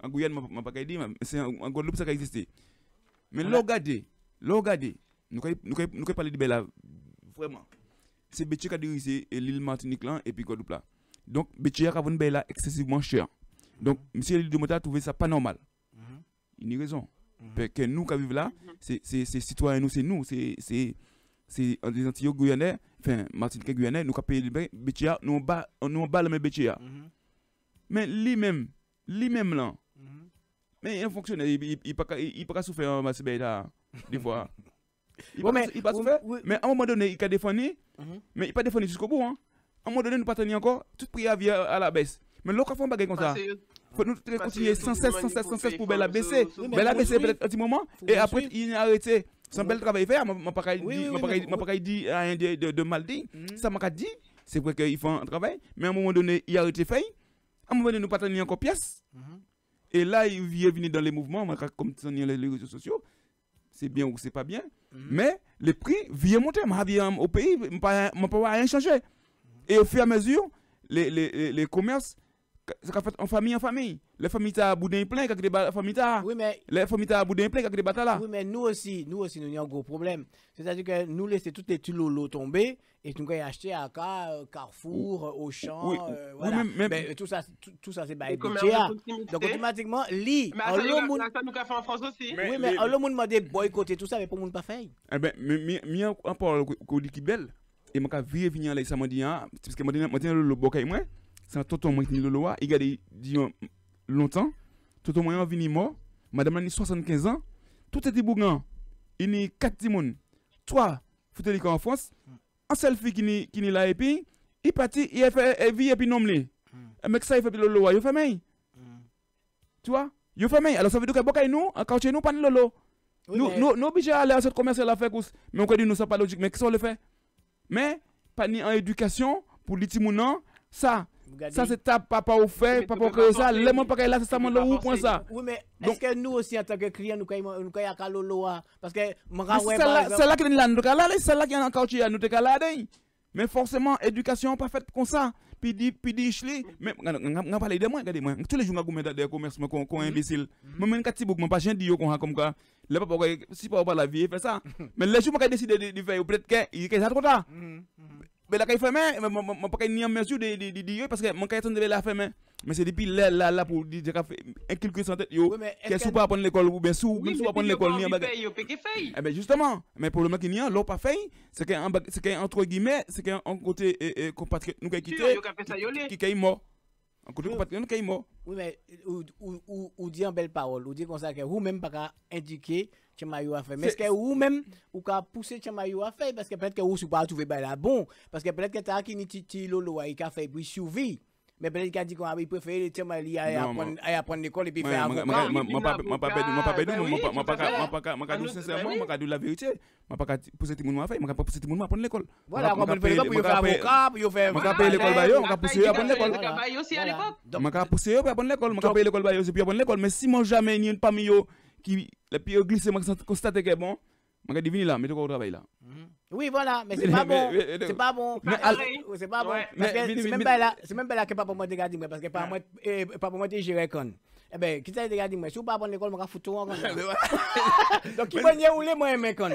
En Guyane m'a pas dit c'est en Guadeloupe ça qui existé. Mais regardez nous quand parler de Bella vraiment c'est Bétier qui a dirigé l'île Martinique là et puis Guadeloupe là. Donc Bétier a vendu Bella excessivement cher. Donc monsieur de motards trouvé ça pas normal. Il a raison. Parce que nous qui vivons là, c'est citoyens, c'est nous, c'est des Antillais guyanais, enfin Martinique guyanais, nous qui payons les Bétia, nous on bat le même Bétia. Mais lui-même là, mais un fonctionnaire, il pas souffrir en masse des fois. Il pas souffrir, mais à un moment donné, il a défendu, mais il pas défendu jusqu'au bout. À un moment donné, nous pas tenir encore, tout prix à la baisse. Mais l'autre fois, on va comme ça. Faut nous continuer sans cesse pour Bella baisser. Bella baisser peut-être un petit moment et après il a arrêté. Son bel travail fait, m'a pas dit rien de mal dit. Ça m'a dit, c'est vrai qu'il fait un travail, mais à un moment donné, il a arrêté fait. À un moment donné, nous pas tenir encore pièce. Et là, il est venu dans les mouvements, comme tenir les réseaux sociaux. C'est bien ou c'est pas bien, mais le prix vient monter, au pays, m'a pas rien changé. Et au fur et à mesure, les commerces ça qu'a fait en famille. Les familles ta boudin plein quand des familles ta. Oui, mais Les familles ta boudin plein quand des batailles là. oui, mais nous aussi, nous avons un gros problème. C'est-à-dire que nous laissons toutes les tulolos tomber et nous avons acheté à Carrefour, Auchan, Oui, voilà. mais- Mais tout ça, c'est by Le commerce budget. de proximité. Donc automatiquement, li, Mais en attends, le monde, ça nous a fait en France aussi. oui, mais en le monde m'a dit boycotter tout ça, mais pour monde pas fait. Eh ben, mais en parle qu'on dit qui belle. Et moi, quand je viens là, ça m'a dit, parce que moi, le bokay, moi, c'est un tonton, moi, qui est le loi, il a dit longtemps, tonton, moi, il est mort, madame, elle a 75 ans, tout était bougan, il y a 4 timons, 3, faut dire en France, un seul fille qui est là, et puis, il parti, il a fait vie, et puis non, mais ça, il fait le loi, il fait main. Tu vois, il fait main. Alors, ça veut dire que bokay, nous, quand chez nous, pas de lolo. Nous obligés à aller à cette commercial à faire course. Mais on dit nous, ça pas logique. Mais qu'est-ce qu'on le fait? Mais, pas ni en éducation, pour les petits mounons, ça c'est ta papa ou fait, papa que ça, les gens pas là, c'est ça, mon où point ça. Oui, mais est-ce que nous aussi, en tant que clients, nous avons un lolo? Parce que, c'est là qui est là, c'est là qui est encore chez nous, là, mais forcément, éducation pas faite comme ça. Puis dit, mais on parle de moi, regardez-moi. Tous les jours, on a des commerces, qu'on est imbécile. Moi, quand tu ne pas rien dire comme quoi, là, si pas la vie, fait ça. Mais les jours, on décide de faire, peut-être qu'il y a trop tard. Mais là, quand il fait, mais je pas ni en mesure de dire parce que mon cas de la faire, mais c'est depuis là pour dire qu'il fait inculquer sans tête, yo, qu'est-ce que pas apprendre l'école ou bien sous apprendre l'école ni en bagarre. Eh ben justement, mais pour le mec qui n'y a, l'autre pas fait, c'est qu'un entre guillemets, c'est qu'un côté compatriote nous qui quitté, qui est mort. En côté compatriote nous qui est mort. Oui, mais ou dit en belle parole, ou dit comme ça que vous même pas indiquer Tchamayo a fait. Mais est-ce que vous même ou ka pousser Tchamayo a fait parce que peut-être que vous ne pas trouver là bon parce que peut-être que t'as qui ni titi lolo il a fait pour survivre. Mais peut-être qu'il a dit qu'on avait préféré Tchamayo à apprendre l'école et puis faire avocat. Moi sincèrement, moi la vérité, moi pas pousser tout le monde à faire, moi pas pousser tout le monde à apprendre l'école. Voilà, on peut faire pour faire avocat, pour faire moi payer l'école bayo, moi pousser à apprendre l'école. Aussi à l'époque. Moi pousser à apprendre l'école, moi payer l'école bayo, puis apprendre l'école, mais si moi jamais ni parmi yo qui le puis glisser moi constater que bon, moi dit venir là, mais tu au travail là. Oui, voilà, mais c'est pas bon. C'est pas bon. C'est pas bon. C'est même pas là que papa moi dégage moi parce que papa moi t'es géré con. Eh ben, qui t'a dégage moi, si vous pas bon l'école, moi ka foutre en con. Donc qui va rouler moi mais con.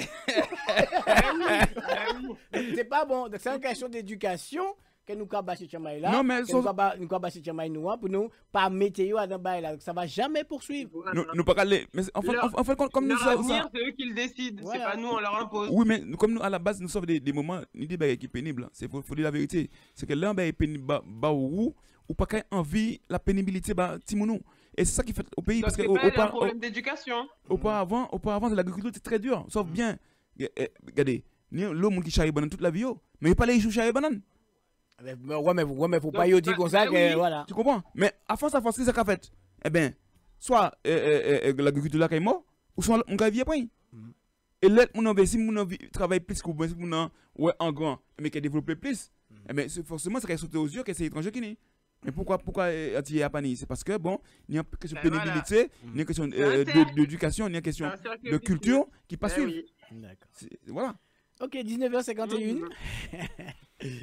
C'est pas bon. Donc c'est une question d'éducation que nous avons bâti Tchamaï là. Non, mais nous avons bâti Tchamaï nous pour nous pas mettre yo dans bail là. Ça va jamais poursuivre. Nous pas aller. Mais en fait comme nous ça. C'est eux qui le décident. C'est pas nous, on leur impose. Oui, mais comme nous à la base nous sommes des moments ni des bails qui pénibles. C'est faut dire la vérité. C'est que l'un bail pénible ba ou pas qu'un envie la pénibilité ba timounou. Et c'est ça qui fait au pays parce que c'est un problème d'éducation. Auparavant l'agriculture était très dure. Sauf bien regardez, l'homme qui charrie banane toute la vie mais il pas les jouer charrie banane. Ouais, mais faut pas y dire comme ça que voilà. Tu comprends? Mais à force, qu'est-ce que ça a fait? Eh bien, soit l'agriculture là qui est mort, ou soit on gagne point. Et là, si on travaille plus que si on ouais en grand, mais qui a développé plus, eh bien, forcément, ça va sauter aux yeux que c'est étranger qui n'est. Mais pourquoi attirer à panier? C'est parce que bon, il y a une question de pénibilité, il y a une question d'éducation, il y a une question de culture qui passe sur. D'accord. Voilà. Ok, 19h51.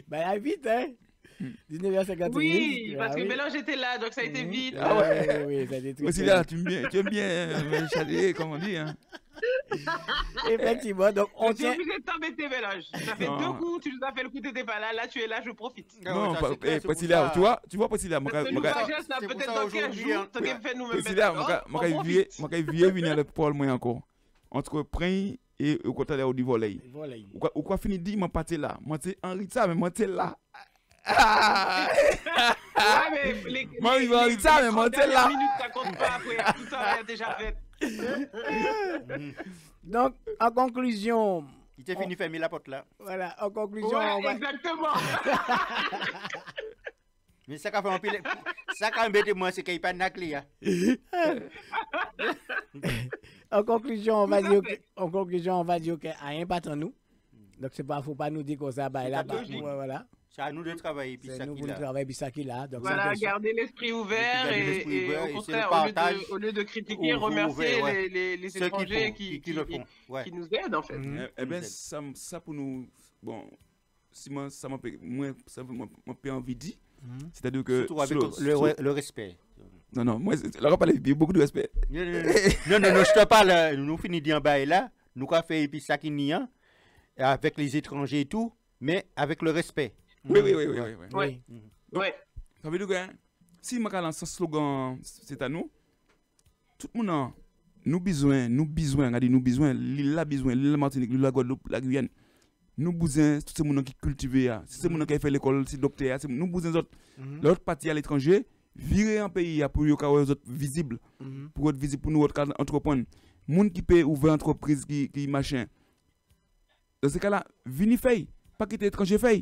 Bah, vite, hein? 19h51. Oui, parce que Mélange était là, donc ça a été vite. Ah ouais, oui, ça a été très aussi là, tu aimes bien chaler, comme on dit, hein? Effectivement, donc on tient. Tu es obligé de t'embêter, Mélange. Ça fait 2 coups, tu nous as fait le coup, t'étais pas là, là tu es là, je profite. Non, Patilia, tu vois, Patilia, moi, peut-être dans 15 jours, tu as fait nous-mêmes. Patilia, moi, je viens venir avec Paul, moi, encore. Entre Prin et au côté de du volley. Ou quoi fini dit, moi, pas là. Moi, c'est Henri ça, mais moi, t'es là. Ouais, mais moi, il va Henri ça, mais moi, t'es là. Minutes, ça compte pas après, tout ça a déjà fait. Donc, en conclusion. Il t'a fini de fermer la porte là. Voilà, en conclusion. Ouais, exactement. Mais ça qu'a fait un peu. Ça qu'a embêté moi, c'est qu'il n'y a pas de clé. En conclusion, on va dire que rien pas en nous. Donc c'est pas faut pas nous dire qu'on ça bah là voilà. C'est à nous de travailler puis ça qui là. Travailler puis ça qui là. Donc voilà, garder l'esprit ouvert et au contraire au lieu de critiquer, remercier les étrangers qui nous aident en fait. Eh bien ça pour nous bon si moi ça m'a envie de dire C'est-à-dire que... Surtout avec le respect. Non, moi, là, on parle beaucoup de respect. Non, je te parle, nous finissons d'en bas là, nous avons fait puis ça qui n'y a, avec les étrangers et tout, mais avec le respect. Oui. Ouais. Ça veut dire que si je lance un slogan, c'est à nous, tout le monde, nous besoin, l'île la Martinique, l'île la Guadeloupe, la Guyane, nous besoin, tout ce monde qui cultive, c'est ce monde qui a fait l'école, c'est docteur, nous besoin d'autres, l'autre partie à l'étranger, virer un pays pour que les autres visibles, pour être visible pour nous autres entreprendre, monde qui peut ouvrir entreprise qui machin. Dans ce cas-là, venez faire, pas quitter l'étranger faire.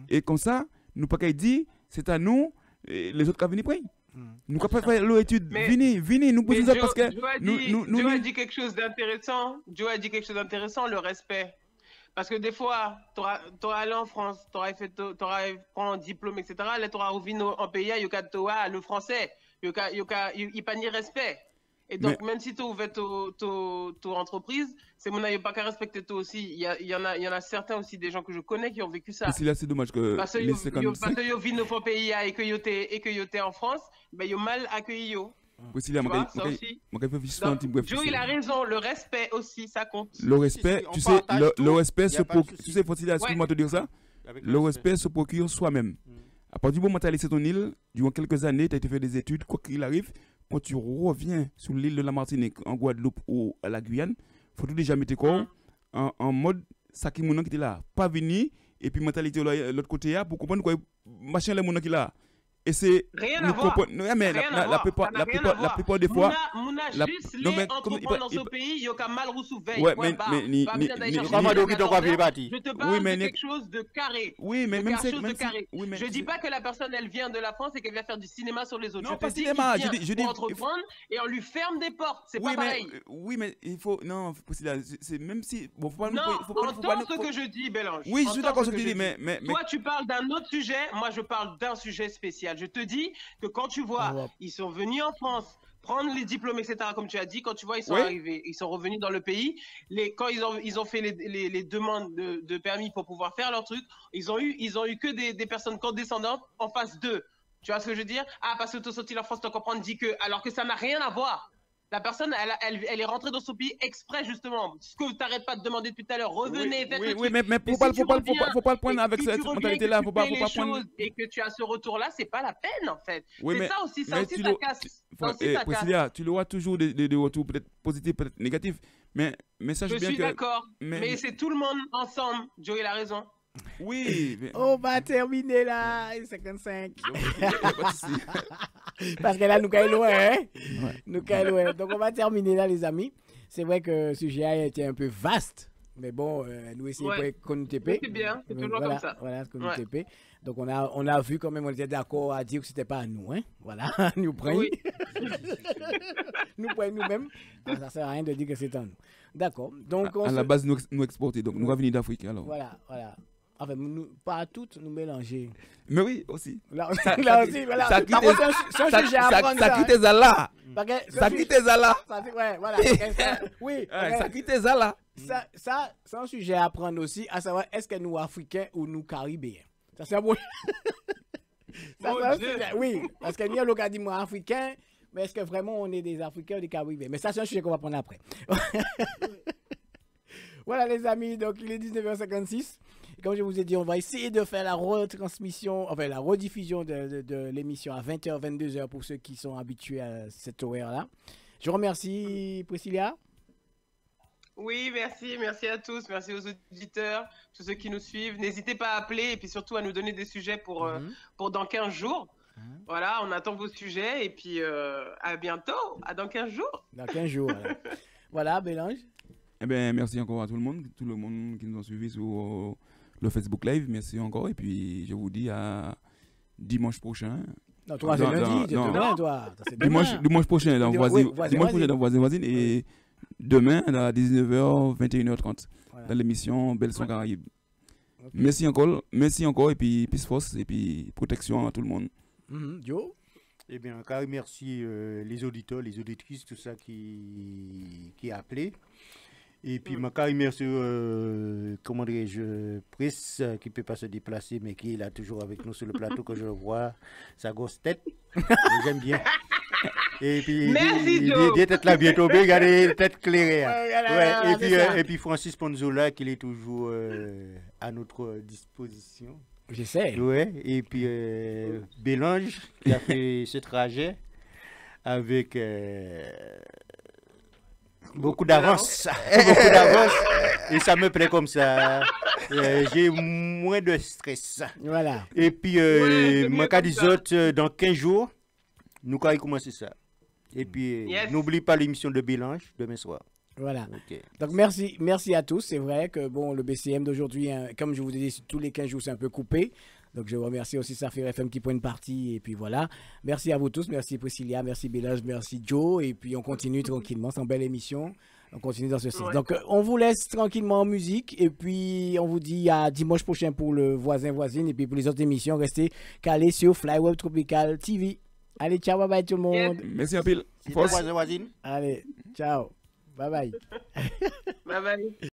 Et comme ça, nous pas qu'à dire, c'est à nous, et les autres qui viennent prendre. Nous ne pouvons pas faire l'étude. Venez, nous posons ça parce que. Joe a dit quelque chose d'intéressant. Le respect. Parce que des fois, tu auras allé en France, tu auras pris un diplôme, etc. Là, tu auras revenu en pays, il y a le français, il n'y a pas de respect. Et donc, même si tu as ouvert ton entreprise, c'est mon avis, pas qu'à respecter toi aussi. Il y en a certains aussi, des gens que je connais qui ont vécu ça. C'est dommage que parce que ils viennent dans ton pays et que ils étaient en France, ben, ils ont mal accueilli. Joe, il a raison, le respect aussi, ça compte. Le respect, tu sais, le respect se procure, tu sais, faut-il, excuse-moi de te dire ça, le respect se procure soi-même. À partir du moment où tu as laissé ton île, durant quelques années, tu as été fait des études, quoi qu'il arrive, quand tu reviens sur l'île de la Martinique, en Guadeloupe ou à la Guyane, il faut tout déjà mettre quoi en mode ça qui est qui est là, pas venir, et puis mentalité de l'autre côté, pour comprendre quoi, machin les gens qui est là. Et c'est rien à voir. Mais la plupart des fois juste les entreprendre dans ce pays, il y a mal reçu veille. Je te parle de quelque chose de carré. Oui, mais même je dis pas que la personne elle vient de la France et qu'elle vient faire du cinéma sur les autres. Non, pas cinéma, je dis entreprendre et on lui ferme des portes, c'est pas pareil. Oui, mais il faut c'est même si bon faut pas ce que je dis Bélange. Oui, je suis d'accord sur ce que tu dis mais toi tu parles d'un autre sujet, moi je parle d'un sujet spécial. Je te dis que quand tu vois, ils sont venus en France prendre les diplômes, etc., comme tu as dit, quand tu vois, ils sont arrivés, ils sont revenus dans le pays, quand ils ont fait les demandes de permis pour pouvoir faire leur truc, ils ont eu que des personnes condescendantes en face d'eux. Tu vois ce que je veux dire? Ah, parce que tu es sorti en France, tu comprends, dit que, alors que ça n'a rien à voir. La personne, elle est rentrée dans son pays exprès, justement. Ce que tu n'arrêtes pas de demander depuis tout à l'heure. Revenez, faites le truc. Oui, mais faut pas le prendre avec cette mentalité-là. Faut pas prendre. Et que tu as ce retour-là, c'est pas la peine, en fait. Oui, c'est ça aussi, ça casse. Priscilla, tu auras toujours des retours peut-être positifs, peut-être négatifs. Mais sache bien que. Je suis d'accord. Mais c'est tout le monde ensemble. Joe, il a raison. Oui. On va terminer là, 55. Parce que là, nous sommes loin. Hein? Ouais. Nous sommes loin. Donc, on va terminer là, les amis. C'est vrai que le sujet a été un peu vaste. Mais bon, nous essayons qu'on nous TP. C'est bien, c'est toujours comme ça. Voilà, qu'on nous TP. Donc, on a vu quand même, on était d'accord à dire que ce n'était pas à nous. Hein? Voilà, nous prenons. Oui. Nous prenons nous-mêmes. Ça ne sert à rien de dire que c'est à nous. D'accord. Donc, à la base, nous exporter. Donc, nous revenons d'Afrique. Alors. Voilà. Enfin, nous, pas toutes nous mélanger. Mais oui, aussi. Là aussi, voilà. Ça quitte tes alas. Ça quitte tes alas. Ouais, voilà. Oui. Ça quitte tes alas. Ça, c'est un sujet à prendre aussi, à savoir est-ce que nous Africains ou nous Caribéens. Ça, c'est un bon. Oui, parce que nous, on a dit moi Africain, mais est-ce que vraiment on est des Africains ou des Caribéens? Mais ça, c'est un sujet qu'on va prendre après. Voilà, les amis, donc il est 19h56. Comme je vous ai dit, on va essayer de faire la retransmission, enfin la rediffusion de l'émission à 20h, 22h pour ceux qui sont habitués à cet horaire-là. Je remercie Priscilla. Oui, merci à tous, merci aux auditeurs, tous ceux qui nous suivent. N'hésitez pas à appeler et puis surtout à nous donner des sujets pour dans 15 jours. Voilà, on attend vos sujets et puis à bientôt, à dans 15 jours. Dans 15 jours, voilà, Bélange. Eh bien, merci encore à tout le monde qui nous a suivis sur le Facebook Live. Merci encore. Et puis, je vous dis à dimanche prochain. Non, toi, c'est lundi. Demain, toi. Dimanche prochain, dans Voisine. Et demain, à 19h, 21h30, dans l'émission Belle Son Caraïbes. Okay. Merci encore. Et puis, peace force. Et puis, protection à tout le monde. Joe? Eh bien, encore merci les auditeurs, les auditrices, tout ça qui a appelé. Et puis, je remercie, comment dirais-je, Brice, qui ne peut pas se déplacer, mais qui est là toujours avec nous sur le plateau, que je vois, sa grosse tête. J'aime bien. Et puis, Merci, il est peut-être là bientôt, mais regardez, tête claire. Ouais, et puis, Francis Ponzola, qui est toujours à notre disposition. J'essaie. Ouais, et puis, Bélange, qui a fait ce trajet avec... beaucoup d'avance. Beaucoup d'avance. Et ça me plaît comme ça. J'ai moins de stress. Voilà. Et puis, moi, des autres, dans 15 jours, nous allons commencer ça. Et puis, n'oublie pas l'émission de Bélange demain soir. Voilà. Okay. Donc, merci à tous. C'est vrai que bon, le BCM d'aujourd'hui, hein, comme je vous ai dit, tous les 15 jours, c'est un peu coupé. Donc, je vous remercie aussi Safir FM qui prend une partie. Et puis voilà. Merci à vous tous. Merci Priscilla, merci Bélange, merci Joe. Et puis, on continue tranquillement. C'est une belle émission. On continue dans ce sens. Donc, on vous laisse tranquillement en musique. Et puis, on vous dit à dimanche prochain pour le voisin-voisine. Et puis, pour les autres émissions, restez calés sur Flyweb Tropical TV. Allez, ciao, bye bye tout le monde. Merci un pile. Voisin-voisine. Allez, ciao. Bye bye. Bye bye.